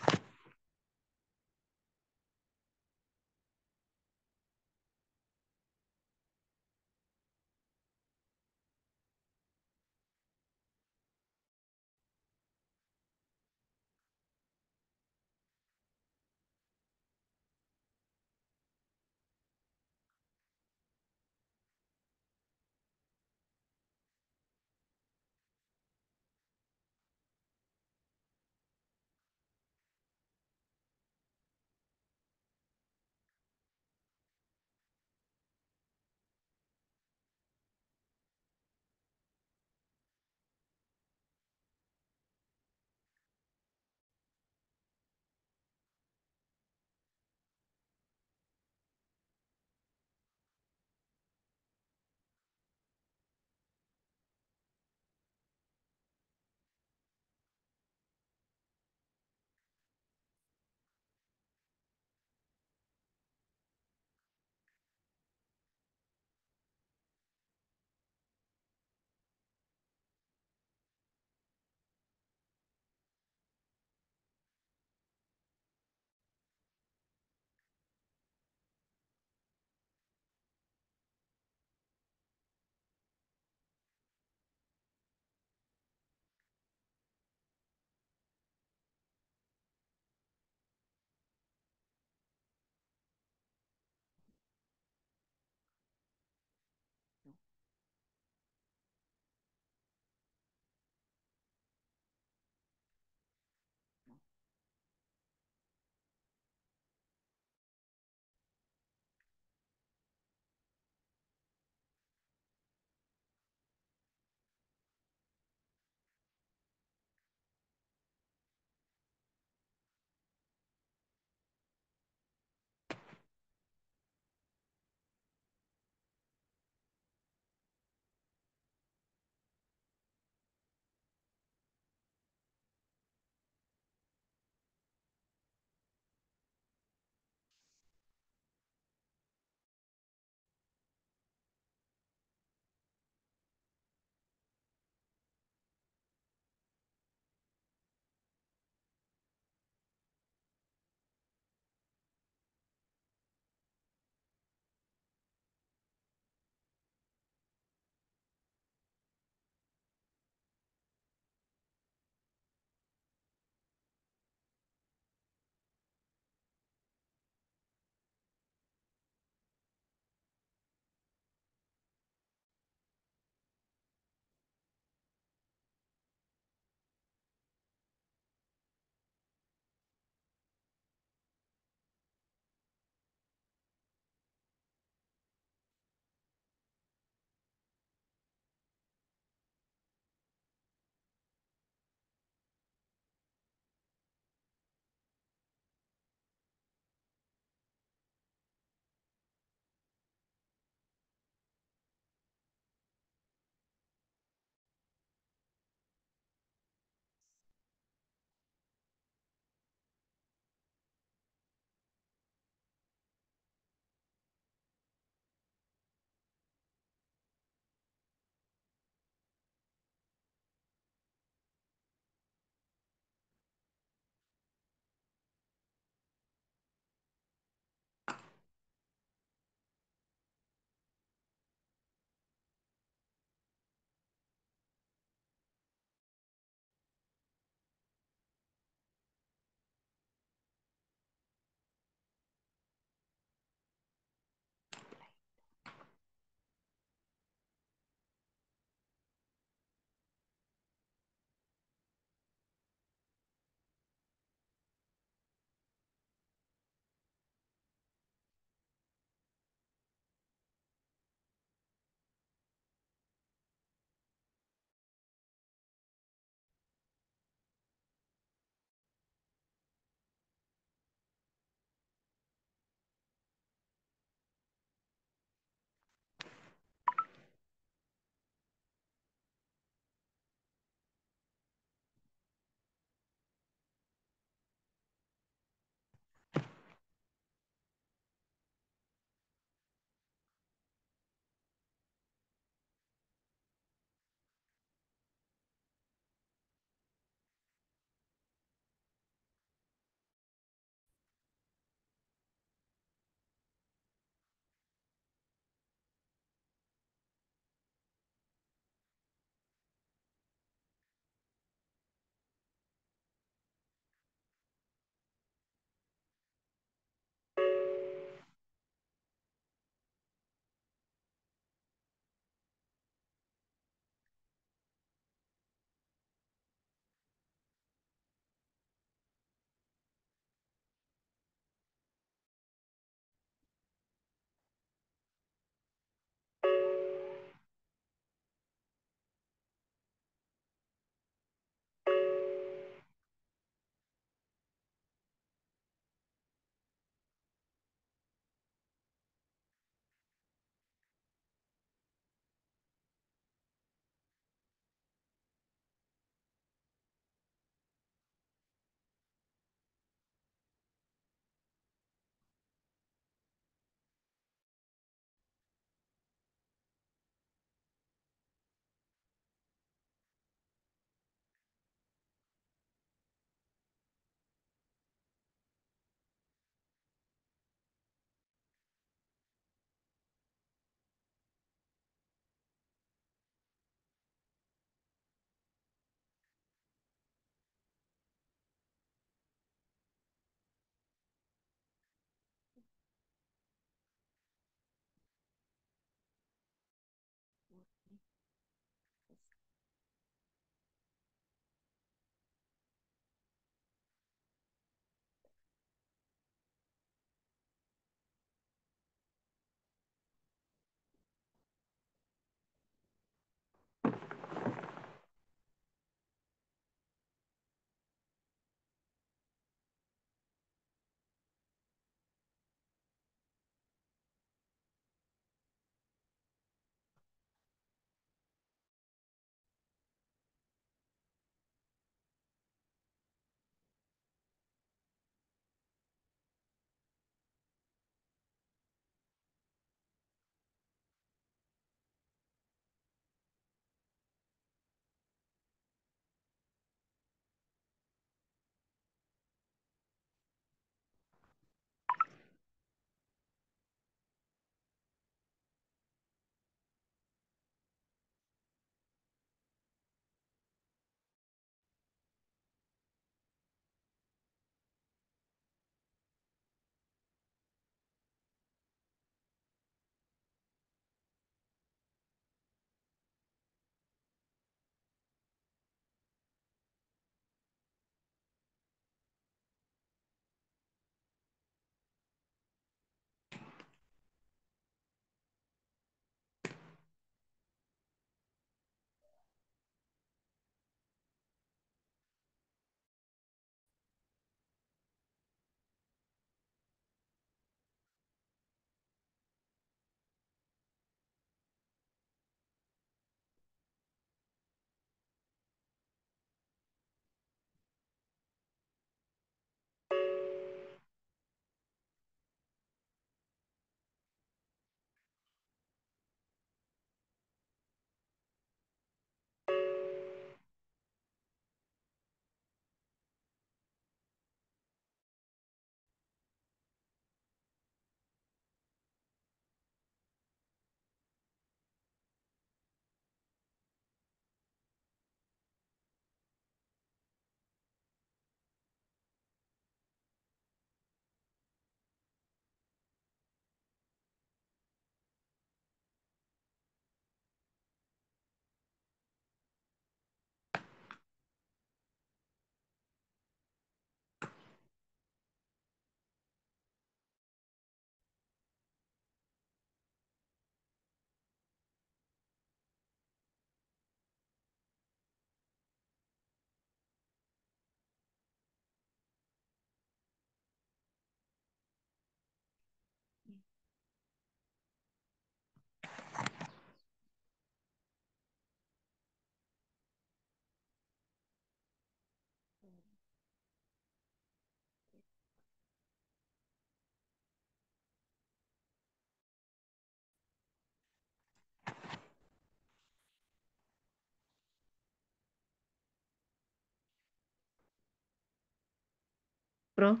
Bro,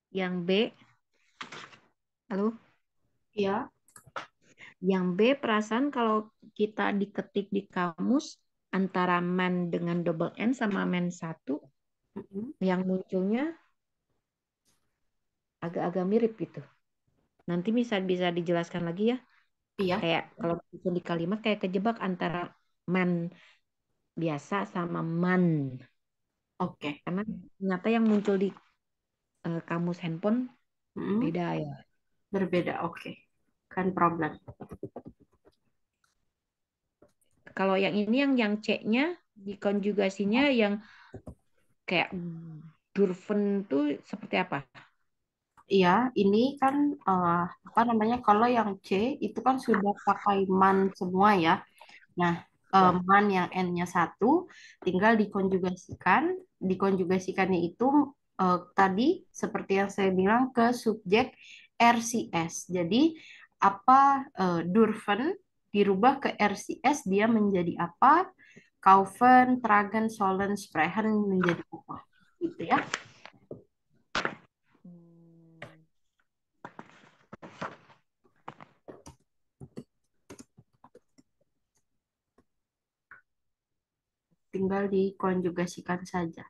yang B. Halo? Ya, Yang B perasaan kalau kita diketik di kamus antara man dengan double N sama man satu, mm-mm. yang munculnya agak-agak mirip gitu. Nanti bisa bisa dijelaskan lagi ya. Iya, Kayak kalau itu di kalimat kayak kejebak antara man biasa sama man. oke. Karena ternyata yang muncul di kamus handphone Mm-mm. beda ya. Berbeda, oke. Kan problem. Kalau yang ini yang C-nya di konjugasinya yang kayak Durven tuh seperti apa? Iya, ini kan apa namanya? Kalau yang C itu kan sudah pakai man semua ya. Nah, Ya. man yang N-nya satu tinggal dikonjugasikan. Dikonjugasikannya itu tadi seperti yang saya bilang ke subjek RCS. Jadi apa Durven dirubah ke RCS dia menjadi apa? Kaufen, Tragen, Sollen, Sprechen menjadi apa? Gitu ya. Hmm. Tinggal dikonjugasikan saja.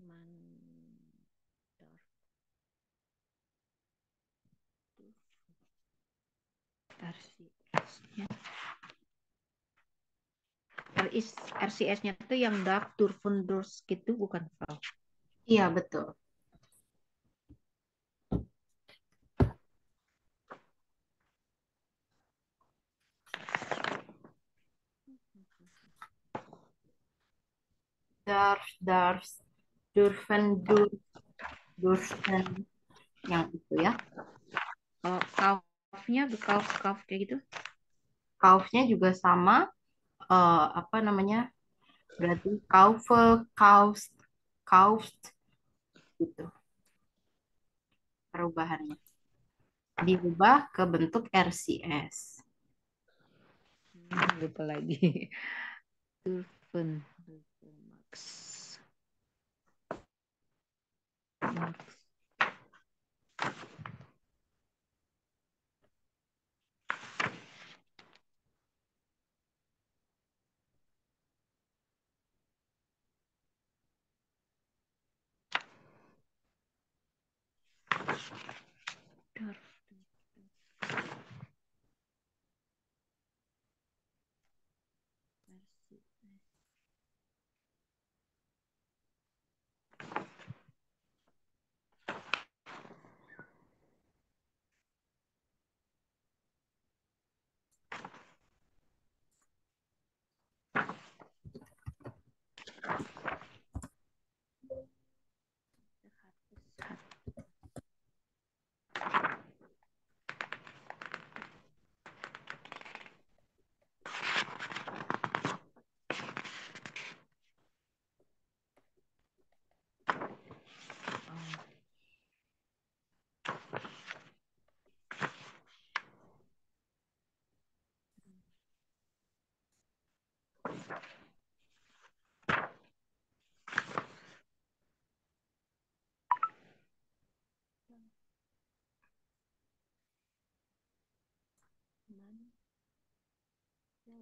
Mandorf RCS-nya. RCS-nya tuh yang dark Durvendors gitu bukan, Val? Iya, betul. Dars, Durven, Dursten, yang itu ya. Kalau kaufnya kauf kayak gitu. Kaufnya juga sama, apa namanya? Berarti Kaufe, Kaust, Kaust, gitu perubahannya. Diubah ke bentuk RCS. Lupa lagi. Durven. Max. Max.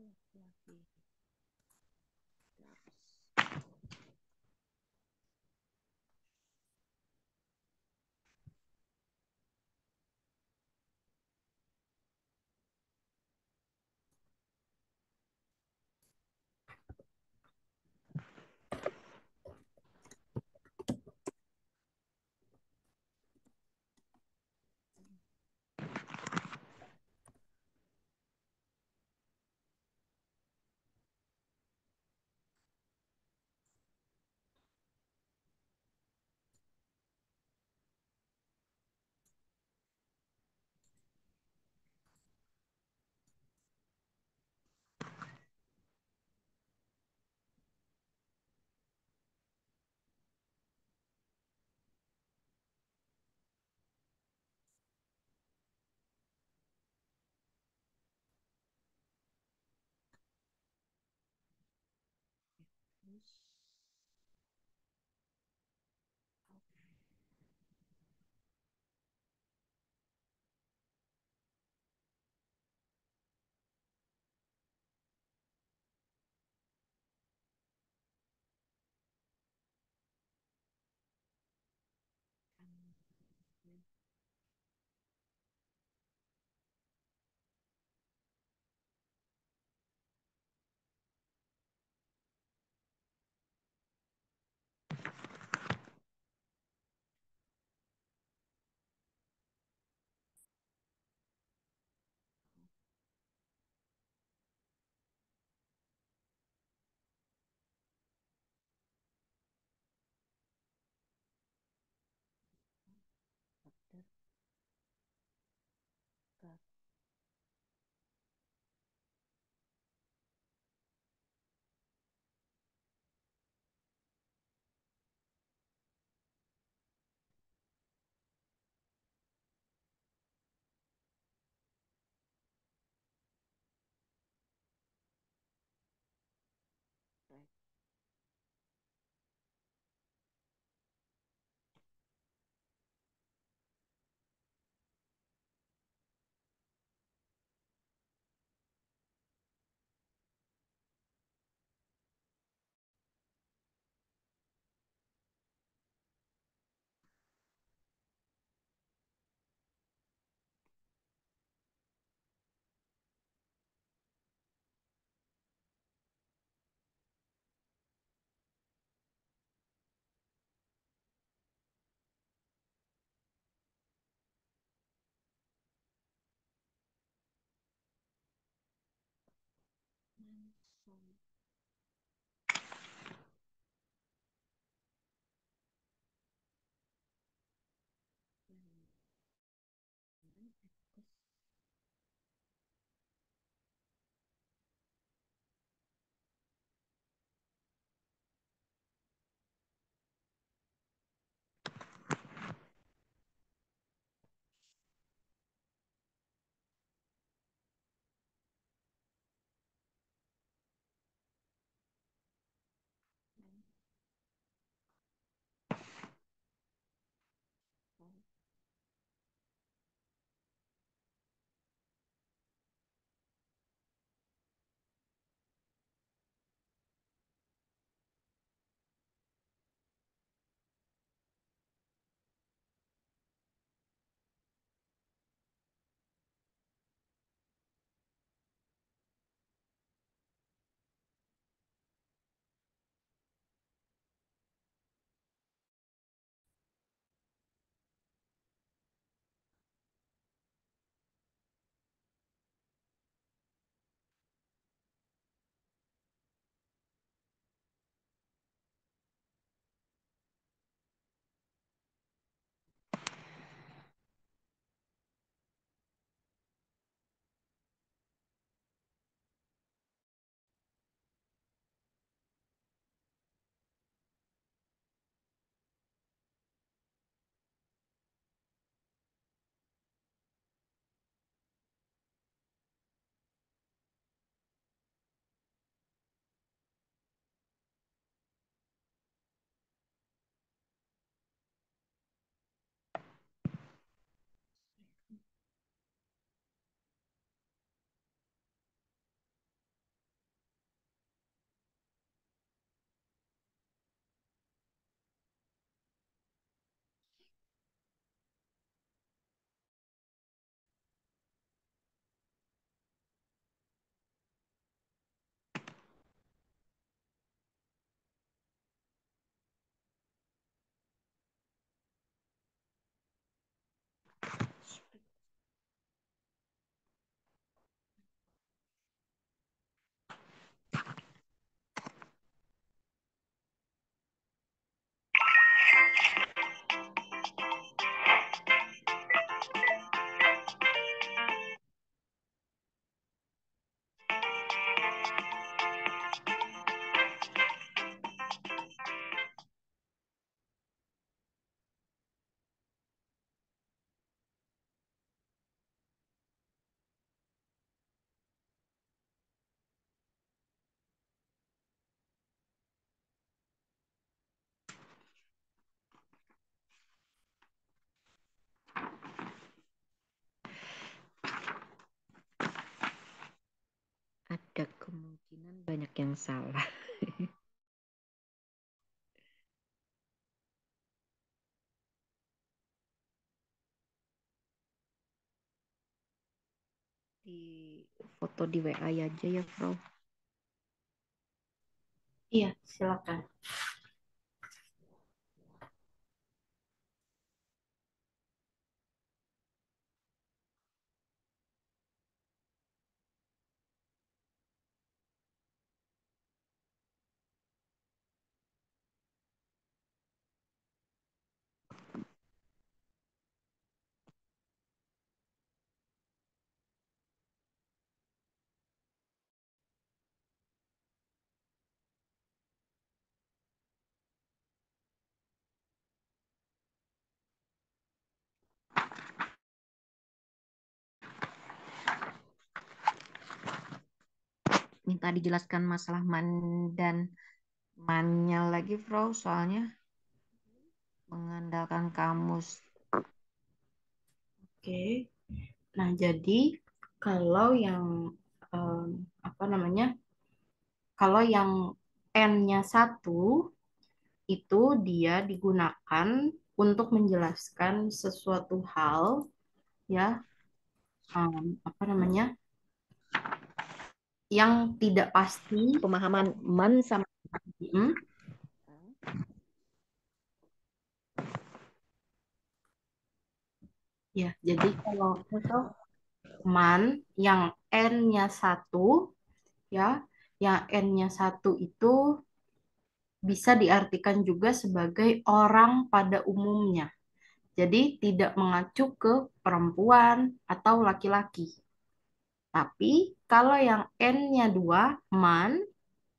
laki-laki. Terus dokter ke Manson. yang salah. Di foto di WA aja ya, Bro. Iya, silakan. Minta dijelaskan masalah man dan mannya lagi, Bro, soalnya mengandalkan kamus. Oke. Nah, jadi kalau yang apa namanya? Kalau yang N-nya satu itu dia digunakan untuk menjelaskan sesuatu hal ya, apa namanya? Yang tidak pasti. Pemahaman man sama Hmm, ya, jadi kalau man yang N-nya satu ya, yang N-nya satu itu bisa diartikan juga sebagai orang pada umumnya. Jadi tidak mengacu ke perempuan atau laki-laki. Tapi kalau yang N-nya dua, man,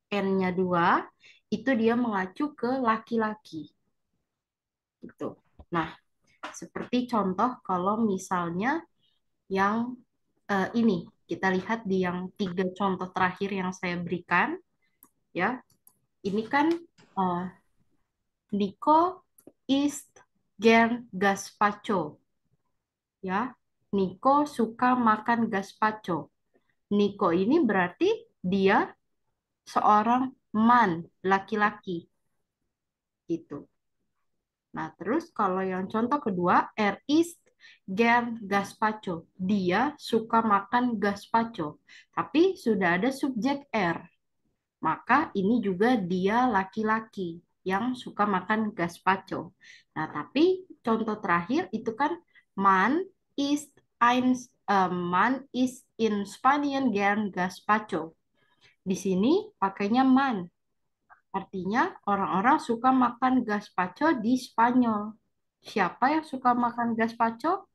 N-nya dua, itu dia mengacu ke laki-laki. Gitu. Nah, seperti contoh kalau misalnya yang ini, kita lihat di yang tiga contoh terakhir yang saya berikan, ya. Ini kan uh, Nico is gern gazpacho, ya. Nico suka makan gazpacho. Nico ini berarti dia seorang man, laki-laki gitu. Nah, terus kalau yang contoh kedua, er ist gern gazpacho. Dia suka makan gazpacho. Tapi sudah ada subjek er. Maka ini juga dia laki-laki yang suka makan gazpacho. Nah, tapi contoh terakhir itu kan man ist ein man ist in Spanien gern gazpacho. Di sini pakainya man. Artinya orang-orang suka makan gazpacho di Spanyol. Siapa yang suka makan gazpacho?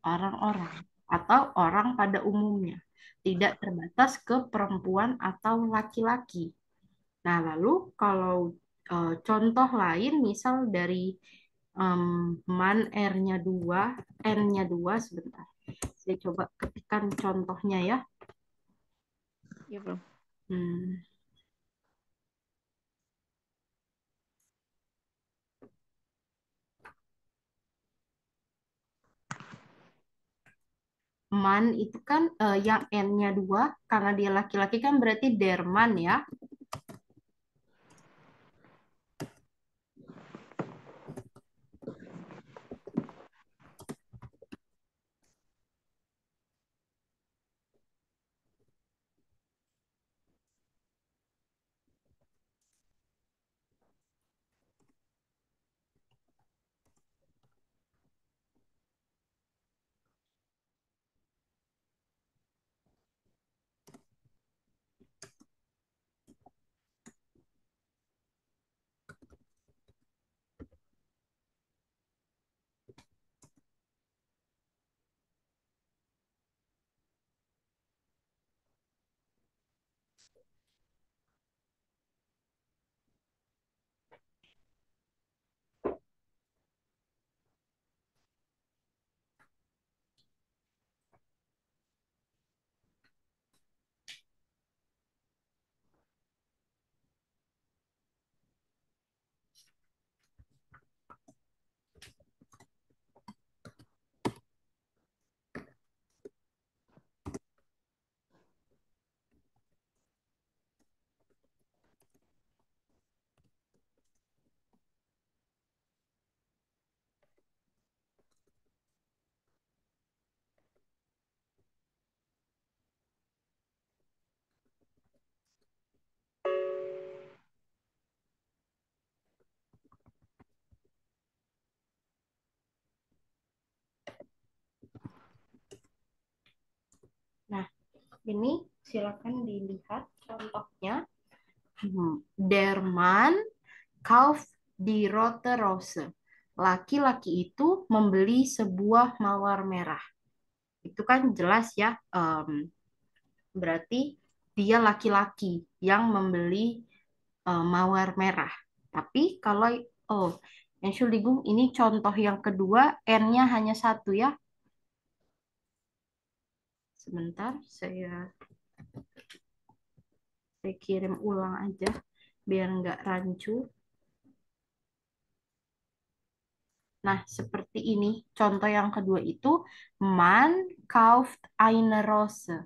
Orang-orang atau orang pada umumnya. Tidak terbatas ke perempuan atau laki-laki. Nah, lalu kalau contoh lain misal dari man R-nya 2, N-nya 2 sebentar. Saya coba ketikkan contohnya ya. ya, Bro. Hmm, Man itu kan yang N-nya 2 karena dia laki-laki kan berarti derman ya. Ini silakan dilihat contohnya. Der Mann kauft die rote Rose. Laki-laki itu membeli sebuah mawar merah. Itu kan jelas ya, berarti dia laki-laki yang membeli mawar merah. Tapi kalau, oh, Entschuldigung, ini contoh yang kedua, N-nya hanya satu ya. Sebentar, saya kirim ulang aja biar nggak rancu. Nah, seperti ini. Contoh yang kedua itu Man kauft eine Rose.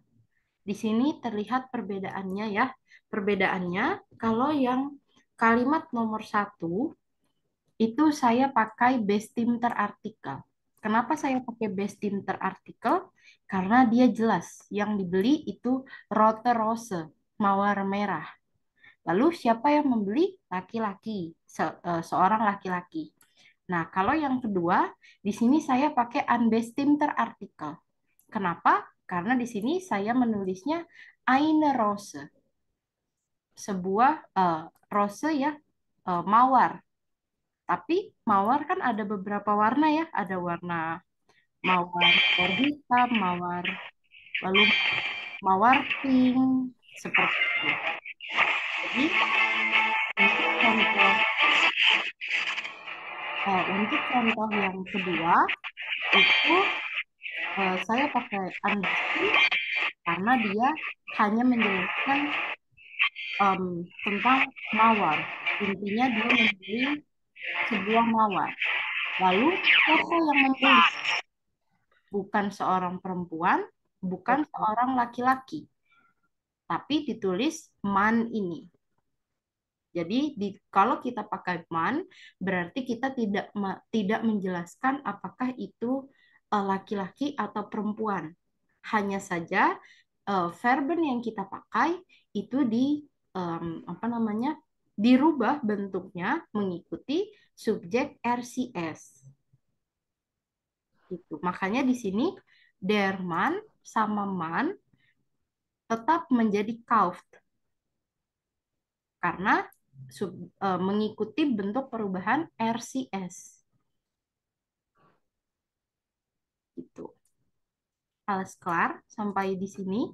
Di sini terlihat perbedaannya ya. Perbedaannya kalau yang kalimat nomor satu itu saya pakai bestim terartikel. Kenapa saya pakai bestim terartikel? Karena dia jelas yang dibeli itu rote rose, mawar merah. Lalu siapa yang membeli? Laki-laki, seorang laki-laki. Nah, kalau yang kedua, di sini saya pakai unbestimmter artikel. Kenapa? Karena di sini saya menulisnya eine Rose, sebuah rose ya, mawar. Tapi mawar kan ada beberapa warna ya, ada warna mawar hitam, lalu mawar pink, seperti itu. Jadi untuk contoh yang kedua itu saya pakai unbestimmter karena dia hanya menjelaskan tentang mawar. Intinya dia membeli sebuah mawar. Lalu siapa yang membeli? Bukan seorang perempuan, bukan seorang laki-laki, tapi ditulis man ini. Jadi kalau kita pakai man, berarti kita tidak menjelaskan apakah itu laki-laki atau perempuan. Hanya saja verben yang kita pakai itu apa namanya, dirubah bentuknya mengikuti subjek RCS. Itu. Makanya di sini der Mann sama man tetap menjadi kauft karena mengikuti bentuk perubahan RCS. Itu. Alles klar sampai di sini.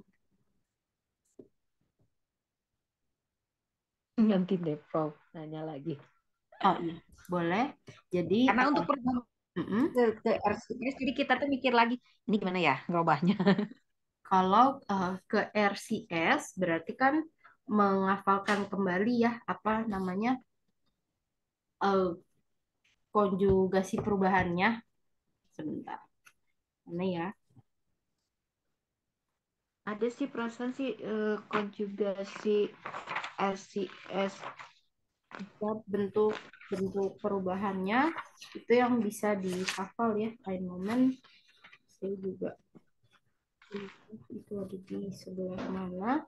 Nanti deh Prof nanya lagi. Oh iya, boleh. Jadi karena untuk perubahan ke RCS, jadi kita tuh mikir lagi ini gimana ya ngerubahnya. Kalau ke RCS berarti kan menghafalkan kembali ya apa namanya konjugasi perubahannya. Sebentar. Mana ya? Ada sih perasaan sih konjugasi RCS. Bentuk perubahannya itu yang bisa dihafal ya. Ein moment, saya juga itu ada di sebelah mana.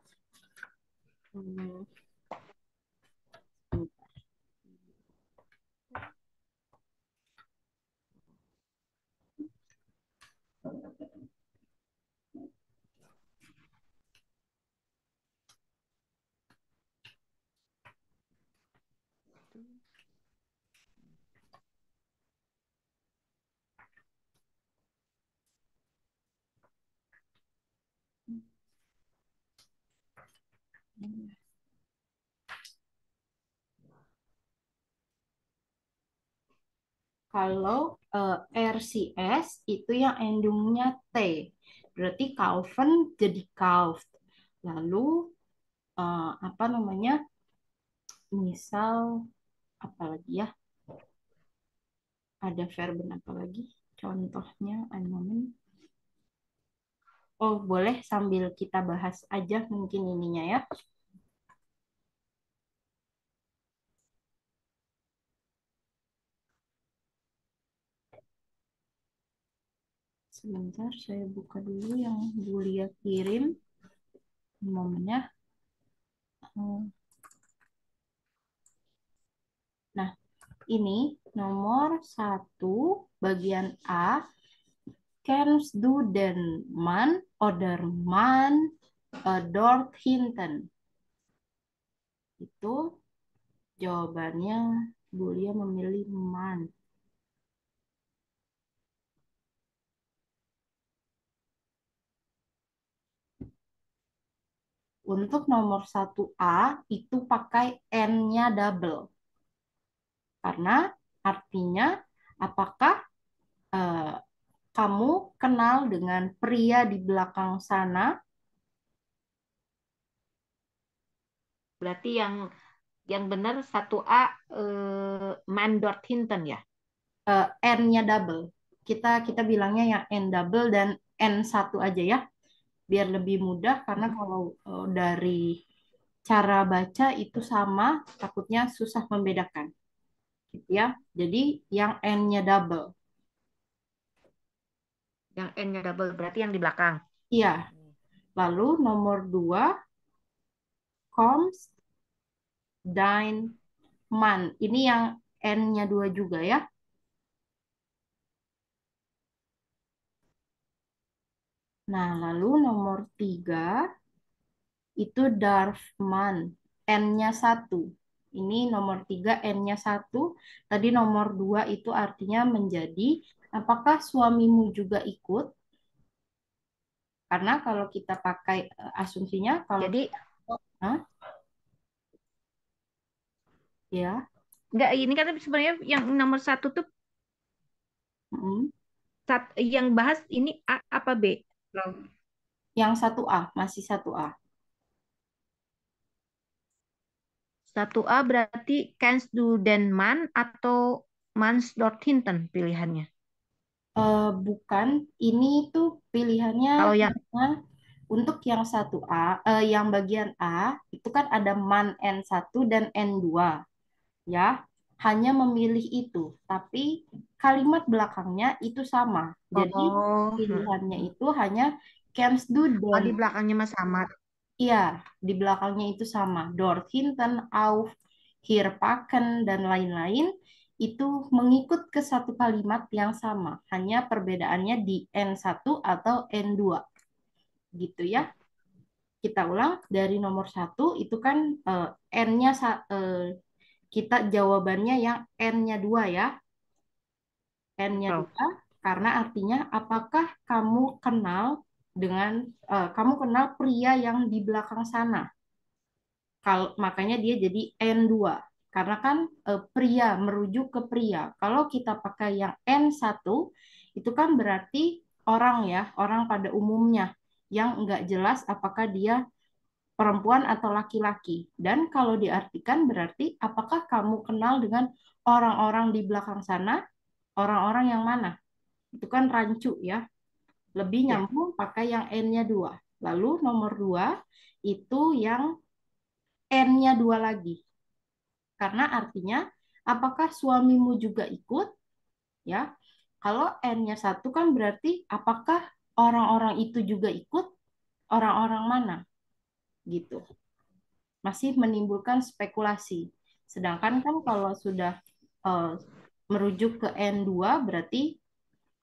Kalau RCS itu yang endingnya T, berarti kaufen jadi kauft. Lalu apa namanya? Misal apa lagi ya? Ada verben apa lagi? Contohnya, ein moment. Oh, boleh sambil kita bahas aja mungkin ininya ya. Sebentar, saya buka dulu yang Bulia kirim. Momennya. Nah, ini nomor 1, bagian A. Kennst du den Mann oder Mann Dorthinton. Itu jawabannya Bulia memilih man. Untuk nomor 1A itu pakai N-nya double. Karena artinya apakah eh, kamu kenal dengan pria di belakang sana? Berarti yang benar 1A Mandort Hinton ya. N-nya double. Kita bilangnya yang N double dan N1 aja ya. Biar lebih mudah karena kalau dari cara baca itu sama, takutnya susah membedakan. Gitu ya. Jadi yang N-nya double. Yang N-nya double berarti yang di belakang. Iya. Lalu nomor 2, comes, dine, man. Ini yang N-nya 2 juga ya. Nah, lalu nomor 3 itu Darfman. N-nya 1. Ini nomor 3 N-nya 1. Tadi nomor 2 itu artinya menjadi apakah suamimu juga ikut? Karena kalau kita pakai asumsinya kalau Jadi Hah? Ya. enggak, ini kan sebenarnya yang nomor 1 tuh Mm. yang bahas ini A apa B? Yang 1A, masih 1A. 1A berarti Kans du den Man atau Mans Dorthinton pilihannya. Bukan, ini tuh pilihannya Kalau yang hanya untuk yang 1A, yang bagian A, itu kan ada man N1 dan N2, ya. Hanya memilih itu, tapi kalimat belakangnya itu sama. Jadi oh, pilihannya itu hanya Camps do oh dan di belakangnya Mas sama. iya, di belakangnya itu sama. Dorthinton, auf, hier packen, dan lain-lain itu mengikut ke satu kalimat yang sama. Hanya perbedaannya di N1 atau N2. Gitu ya. Kita ulang dari nomor 1 itu kan N-nya kita jawabannya yang N-nya 2 ya. N-nya Oh, 2 karena artinya apakah kamu kenal dengan kamu kenal pria yang di belakang sana? Makanya dia jadi N2 karena kan pria merujuk ke pria. Kalau kita pakai yang N1 itu kan berarti orang ya, orang pada umumnya yang nggak jelas apakah dia perempuan atau laki-laki. Dan kalau diartikan berarti apakah kamu kenal dengan orang-orang di belakang sana? Orang-orang yang mana? Itu kan rancu ya. Lebih ya. nyambung pakai yang N-nya 2. Lalu nomor 2 itu yang N-nya 2 lagi. Karena artinya apakah suamimu juga ikut? Ya. Kalau N-nya 1 kan berarti apakah orang-orang itu juga ikut? Orang-orang mana? Gitu. Masih menimbulkan spekulasi. Sedangkan kan kalau sudah eh, merujuk ke N2 berarti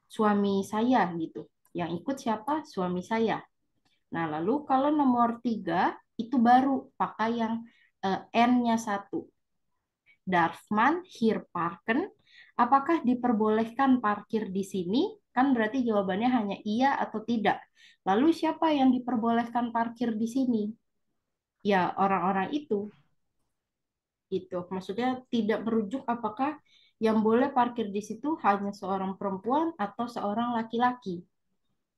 suami saya gitu. Yang ikut siapa? Suami saya. Nah, lalu kalau nomor 3 itu baru pakai yang N-nya 1. Darfman hier parken. Apakah diperbolehkan parkir di sini? Kan berarti jawabannya hanya iya atau tidak. Lalu siapa yang diperbolehkan parkir di sini? Ya, orang-orang itu. Gitu. Maksudnya tidak merujuk apakah yang boleh parkir di situ hanya seorang perempuan atau seorang laki-laki.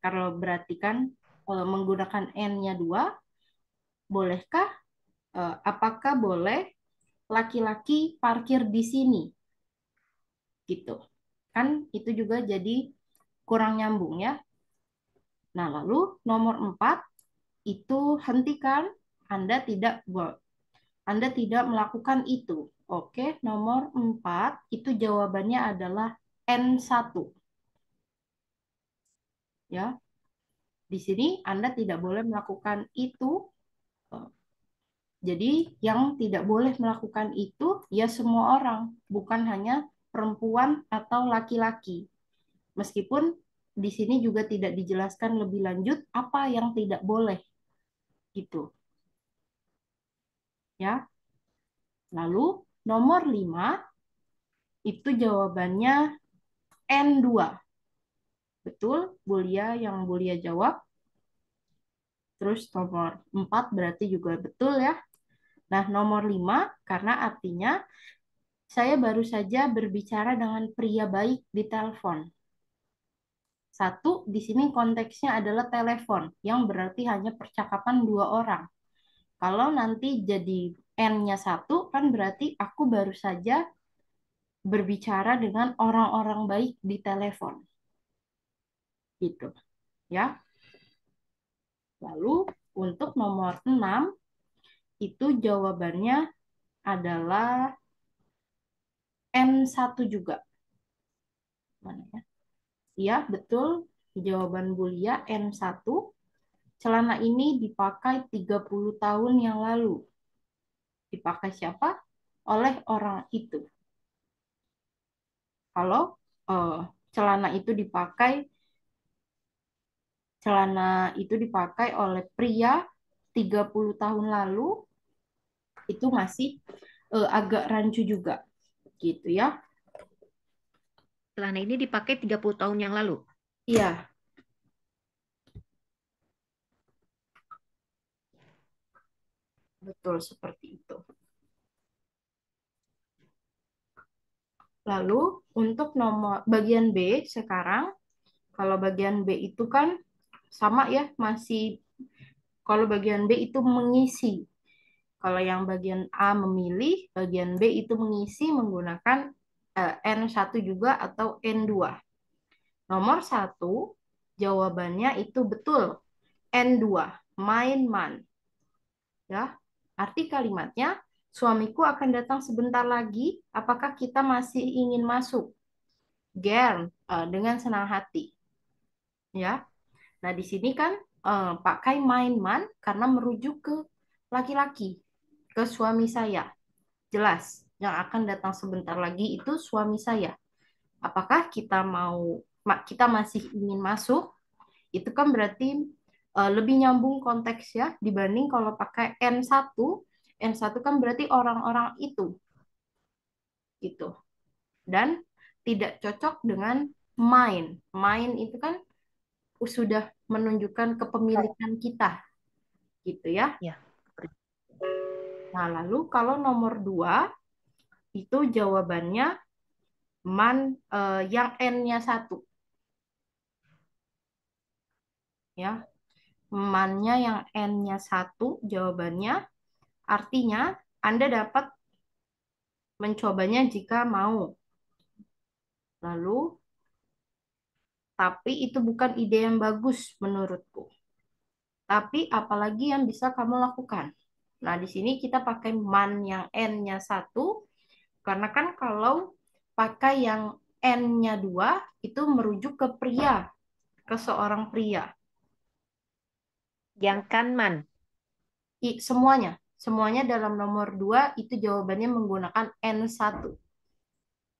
Kalau berarti kan menggunakan N-nya 2, bolehkah, apakah boleh laki-laki parkir di sini? Gitu. Kan itu juga jadi kurang nyambung ya. Nah, lalu nomor 4 itu hentikan, Anda tidak Anda tidak melakukan itu. Oke, nomor 4 itu jawabannya adalah N1. Ya. Di sini Anda tidak boleh melakukan itu. Jadi yang tidak boleh melakukan itu ya semua orang, bukan hanya perempuan atau laki-laki. Meskipun di sini juga tidak dijelaskan lebih lanjut apa yang tidak boleh. Gitu. Ya. Lalu nomor 5 itu jawabannya N2. Betul, Bulia yang Bulia jawab. Terus nomor 4 berarti juga betul ya. Nah, nomor 5 karena artinya saya baru saja berbicara dengan pria baik di telepon. Satu, di sini konteksnya adalah telepon, yang berarti hanya percakapan dua orang. Kalau nanti jadi N-nya satu, kan berarti aku baru saja berbicara dengan orang-orang baik di telepon. Gitu, ya. Lalu untuk nomor 6, itu jawabannya adalah N1 juga. Mana ya? Iya, betul. Jawaban Bulia N1. Celana ini dipakai 30 tahun yang lalu. Dipakai siapa? Oleh orang itu. Kalau eh, celana itu dipakai celana itu dipakai oleh pria 30 tahun lalu, itu masih agak rancu juga. Gitu ya. Celana ini dipakai 30 tahun yang lalu. Iya, betul seperti itu. Lalu untuk nomor bagian B sekarang, kalau bagian B itu kan sama ya, masih kalau bagian B itu mengisi. Kalau yang bagian A memilih, bagian B itu mengisi menggunakan N1 juga atau N2. Nomor 1, jawabannya itu betul. N2, main-man. Ya, arti kalimatnya, suamiku akan datang sebentar lagi. Apakah kita masih ingin masuk? Gern, dengan senang hati. Ya, nah di sini kan pakai main-man karena merujuk ke laki-laki, ke suami saya. Jelas, yang akan datang sebentar lagi itu suami saya. Apakah kita masih ingin masuk? Itu kan berarti lebih nyambung konteks ya dibanding kalau pakai N1. N1 kan berarti orang-orang itu gitu. Dan tidak cocok dengan main. Main itu kan sudah menunjukkan kepemilikan kita gitu ya. Ya. Nah, lalu kalau nomor 2 itu jawabannya yang N-nya 1 ya. Man-nya yang N-nya 1 jawabannya artinya Anda dapat mencobanya jika mau. Lalu tapi itu bukan ide yang bagus menurutku. Tapi apalagi yang bisa kamu lakukan? Nah, di sini kita pakai man yang N-nya 1 karena kan kalau pakai yang N-nya 2 itu merujuk ke pria, ke seorang pria. Yang kan man. Semuanya, semuanya dalam nomor 2 itu jawabannya menggunakan N1.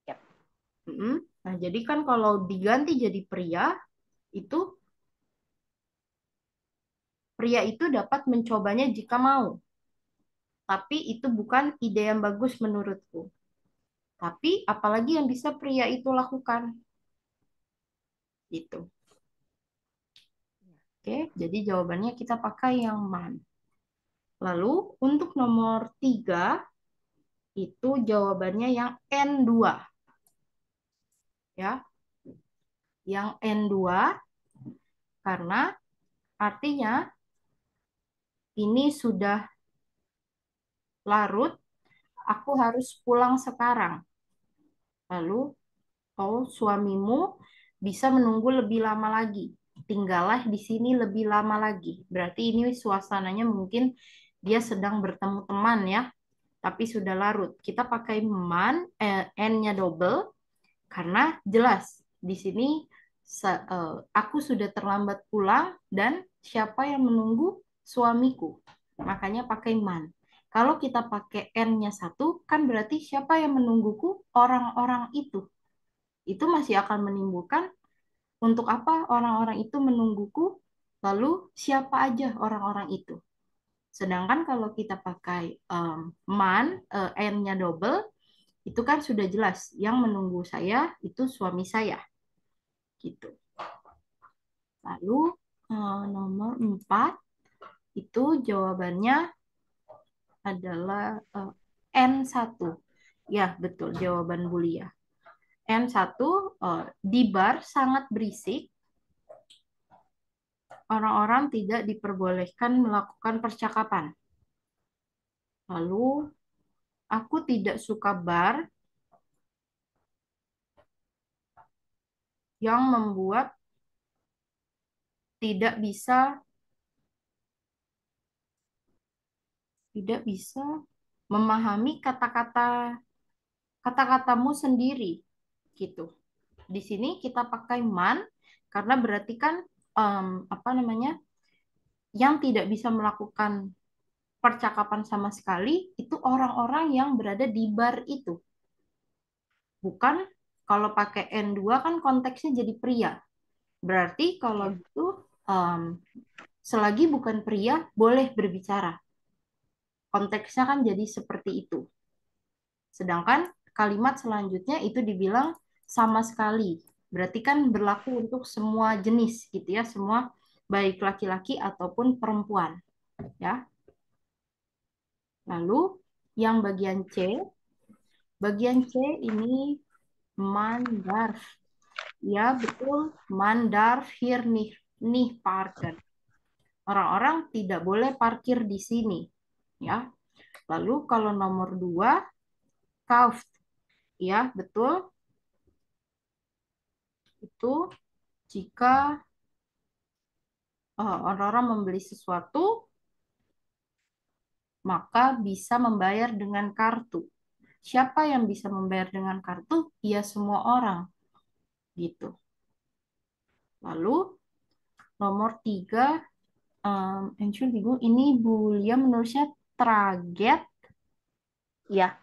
Yap. Nah, jadi kan kalau diganti jadi pria itu dapat mencobanya jika mau. Tapi itu bukan ide yang bagus menurutku. Tapi apalagi yang bisa pria itu lakukan? Gitu. Oke, jadi jawabannya kita pakai yang man. Lalu untuk nomor 3 itu jawabannya yang N2. Ya. Yang N2 karena artinya ini sudah larut, aku harus pulang sekarang. Lalu, oh suamimu bisa menunggu lebih lama lagi. Tinggallah di sini lebih lama lagi. Berarti ini suasananya mungkin dia sedang bertemu teman ya, tapi sudah larut. Kita pakai N-nya double karena jelas di sini aku sudah terlambat pulang dan siapa yang menunggu? Suamiku. Makanya pakai man. Kalau kita pakai N-nya 1, kan berarti siapa yang menungguku? Orang-orang itu. Itu masih akan menimbulkan untuk apa orang-orang itu menungguku? Lalu siapa aja orang-orang itu? Sedangkan kalau kita pakai man, n-nya double, itu kan sudah jelas yang menunggu saya itu suami saya gitu. Lalu nomor 4 itu jawabannya adalah N1. Ya, betul jawaban Bulia. N1 di bar sangat berisik. Orang-orang tidak diperbolehkan melakukan percakapan. Lalu aku tidak suka bar yang membuat tidak bisa memahami kata-katamu sendiri gitu. Di sini kita pakai man karena berarti kan apa namanya? Yang tidak bisa melakukan percakapan sama sekali itu orang-orang yang berada di bar itu. Bukan kalau pakai N2 kan konteksnya jadi pria. Berarti kalau gitu selagi bukan pria boleh berbicara. Konteksnya kan jadi seperti itu. Sedangkan kalimat selanjutnya itu dibilang sama sekali. Berarti kan berlaku untuk semua jenis gitu ya, semua baik laki-laki ataupun perempuan, ya. Lalu yang bagian C ini mandarf. Ya, betul, mandarf hier nih parkir. Orang-orang tidak boleh parkir di sini, ya. Lalu kalau nomor 2 kauft. Ya, betul. Itu jika orang-orang membeli sesuatu, maka bisa membayar dengan kartu. Siapa yang bisa membayar dengan kartu? Ya, semua orang. Gitu. Lalu, nomor 3, Entschuldigung, ini Bu Lia menulisnya traget. Ya.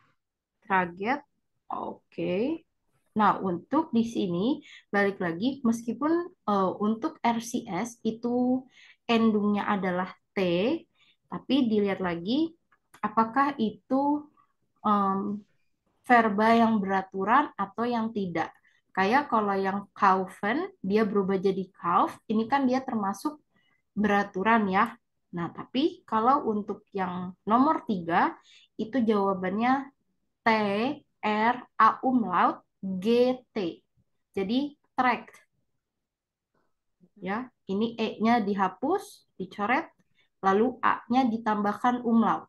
Traget. Oke. Nah, untuk di sini, balik lagi, meskipun untuk RCS itu endingnya adalah T, tapi dilihat lagi, apakah itu verba yang beraturan atau yang tidak. Kayak kalau yang kaufen, dia berubah jadi kauf, ini kan dia termasuk beraturan ya. Nah, tapi kalau untuk yang nomor 3, itu jawabannya T, R, A umlaut, G, T. Jadi, tract. Ya, ini E-nya dihapus, dicoret, lalu A-nya ditambahkan umlaut.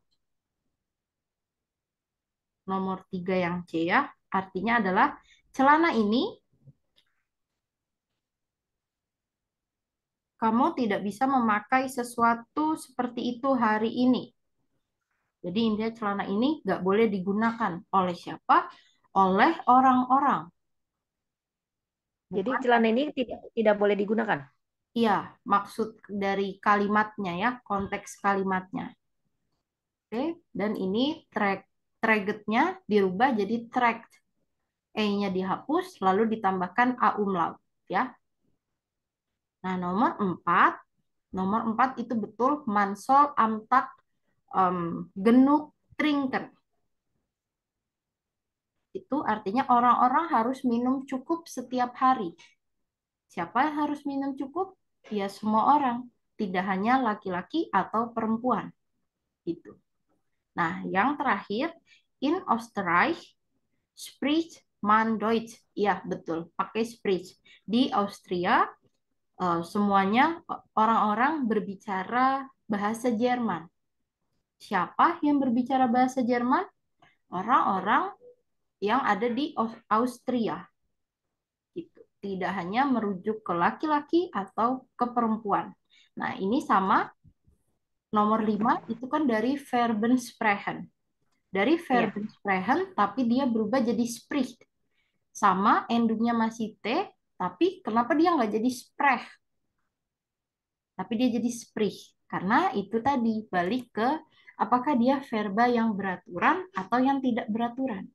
Nomor 3 yang C ya, artinya adalah celana ini kamu tidak bisa memakai sesuatu seperti itu hari ini. Jadi intinya celana ini nggak boleh digunakan. Oleh siapa? Oleh orang-orang. Jadi Bukan, celana ini tidak boleh digunakan. iya, maksud dari kalimatnya ya, konteks kalimatnya. Oke, dan ini tragetnya dirubah jadi tract. E-nya dihapus, lalu ditambahkan A umlaut. Ya. Nah, nomor 4 itu betul mansol amtak genuk trinken. Itu artinya orang-orang harus minum cukup setiap hari. Siapa yang harus minum cukup? Ya semua orang, tidak hanya laki-laki atau perempuan. Gitu. Nah, yang terakhir, in Österreich spricht man Deutsch. Ya, betul, pakai spricht. Di Austria semuanya orang-orang berbicara bahasa Jerman. Siapa yang berbicara bahasa Jerman? Orang-orang yang ada di Austria. Gitu. Tidak hanya merujuk ke laki-laki atau ke perempuan. Nah, ini sama nomor 5 itu kan dari verben sprechen. Dari verben sprechen, tapi dia berubah jadi spricht. Sama endingnya masih T, tapi kenapa dia nggak jadi sprech? Tapi dia jadi sprich. Karena itu tadi balik ke apakah dia verba yang beraturan atau yang tidak beraturan.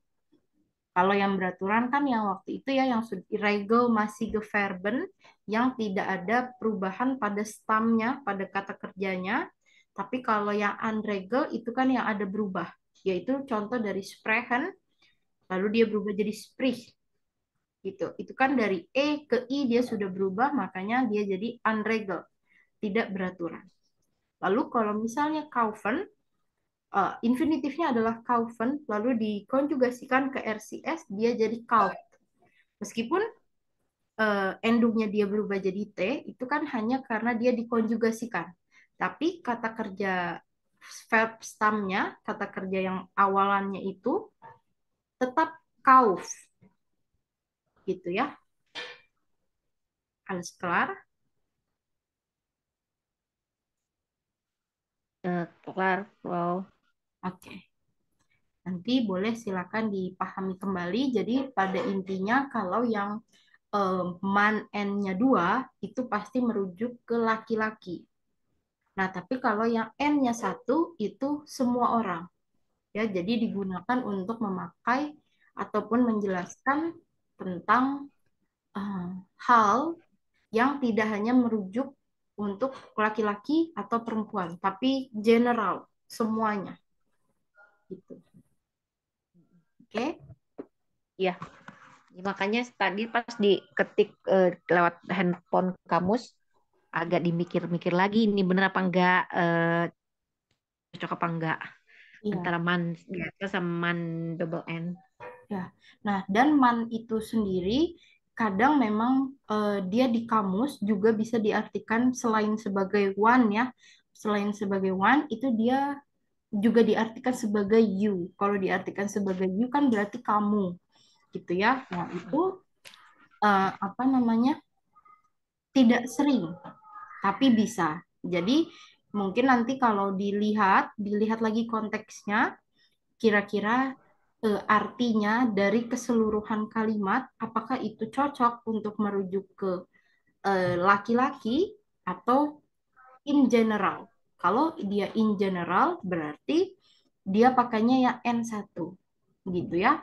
Kalau yang beraturan kan yang waktu itu ya yang regel masih verben yang tidak ada perubahan pada stamnya, pada kata kerjanya. Tapi kalau yang unregel itu kan yang ada berubah, yaitu contoh dari sprechen, lalu dia berubah jadi sprich gitu. Itu kan dari E ke I dia sudah berubah, makanya dia jadi unregel, tidak beraturan. Lalu kalau misalnya kaufen, infinitifnya adalah kaufen, lalu dikonjugasikan ke RCS, dia jadi kauf. Meskipun endungnya dia berubah jadi T, itu kan hanya karena dia dikonjugasikan. Tapi kata kerja verb stamnya, kata kerja yang awalannya itu tetap kauf, gitu ya. Alles klar? Kelar, Frau. Oke. Nanti boleh silakan dipahami kembali. Jadi pada intinya kalau yang man n-nya 2 itu pasti merujuk ke laki-laki. Nah, tapi kalau yang n-nya 1 itu semua orang. Ya, jadi digunakan untuk memakai ataupun menjelaskan tentang eh, hal yang tidak hanya merujuk untuk laki-laki atau perempuan, tapi general, semuanya. Gitu. Oke? Iya. Ya, makanya tadi pas diketik lewat handphone kamus agak dimikir-mikir lagi ini bener apa enggak, cocok apa enggak Iya. antara man biasa sama man double N. Ya, nah dan man itu sendiri kadang memang dia di kamus juga bisa diartikan selain sebagai one ya, selain sebagai one itu dia juga diartikan sebagai you. Kalau diartikan sebagai you kan berarti kamu, gitu ya. Nah itu apa namanya tidak sering, tapi bisa. Jadi mungkin nanti kalau dilihat lagi konteksnya, kira-kira artinya dari keseluruhan kalimat, apakah itu cocok untuk merujuk ke laki-laki atau in general. Kalau dia in general, berarti dia pakainya yang N1. Gitu ya.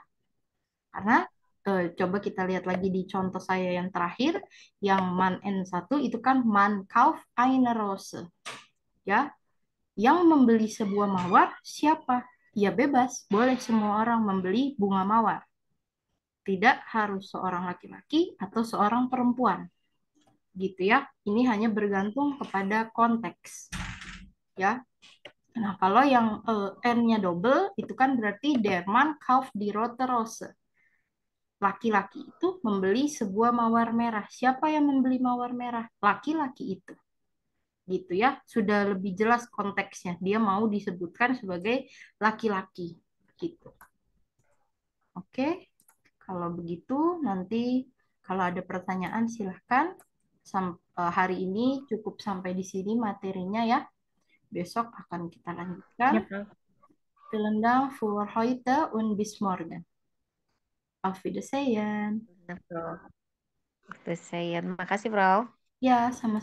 Karena coba kita lihat lagi di contoh saya yang terakhir, yang man N1 itu kan man kauf eine Rose. Ya, yang membeli sebuah mawar siapa? Ya bebas, boleh semua orang membeli bunga mawar. Tidak harus seorang laki-laki atau seorang perempuan. Gitu ya. Ini hanya bergantung kepada konteks. Ya. Nah, kalau yang N-nya double, itu kan berarti der Mann kauft die rote Rose. Laki-laki itu membeli sebuah mawar merah. Siapa yang membeli mawar merah? Laki-laki itu. Gitu ya. Sudah lebih jelas konteksnya. Dia mau disebutkan sebagai laki-laki. Gitu. Oke. Kalau begitu, nanti kalau ada pertanyaan silahkan. Hari ini cukup sampai di sini materinya ya. Besok akan kita lanjutkan. Ya, Frau. Vielen Dank für heute und bis morgen. Auf Wiedersehen. Benar, Frau. Itu saya. Makasih, Frau. Ya, sama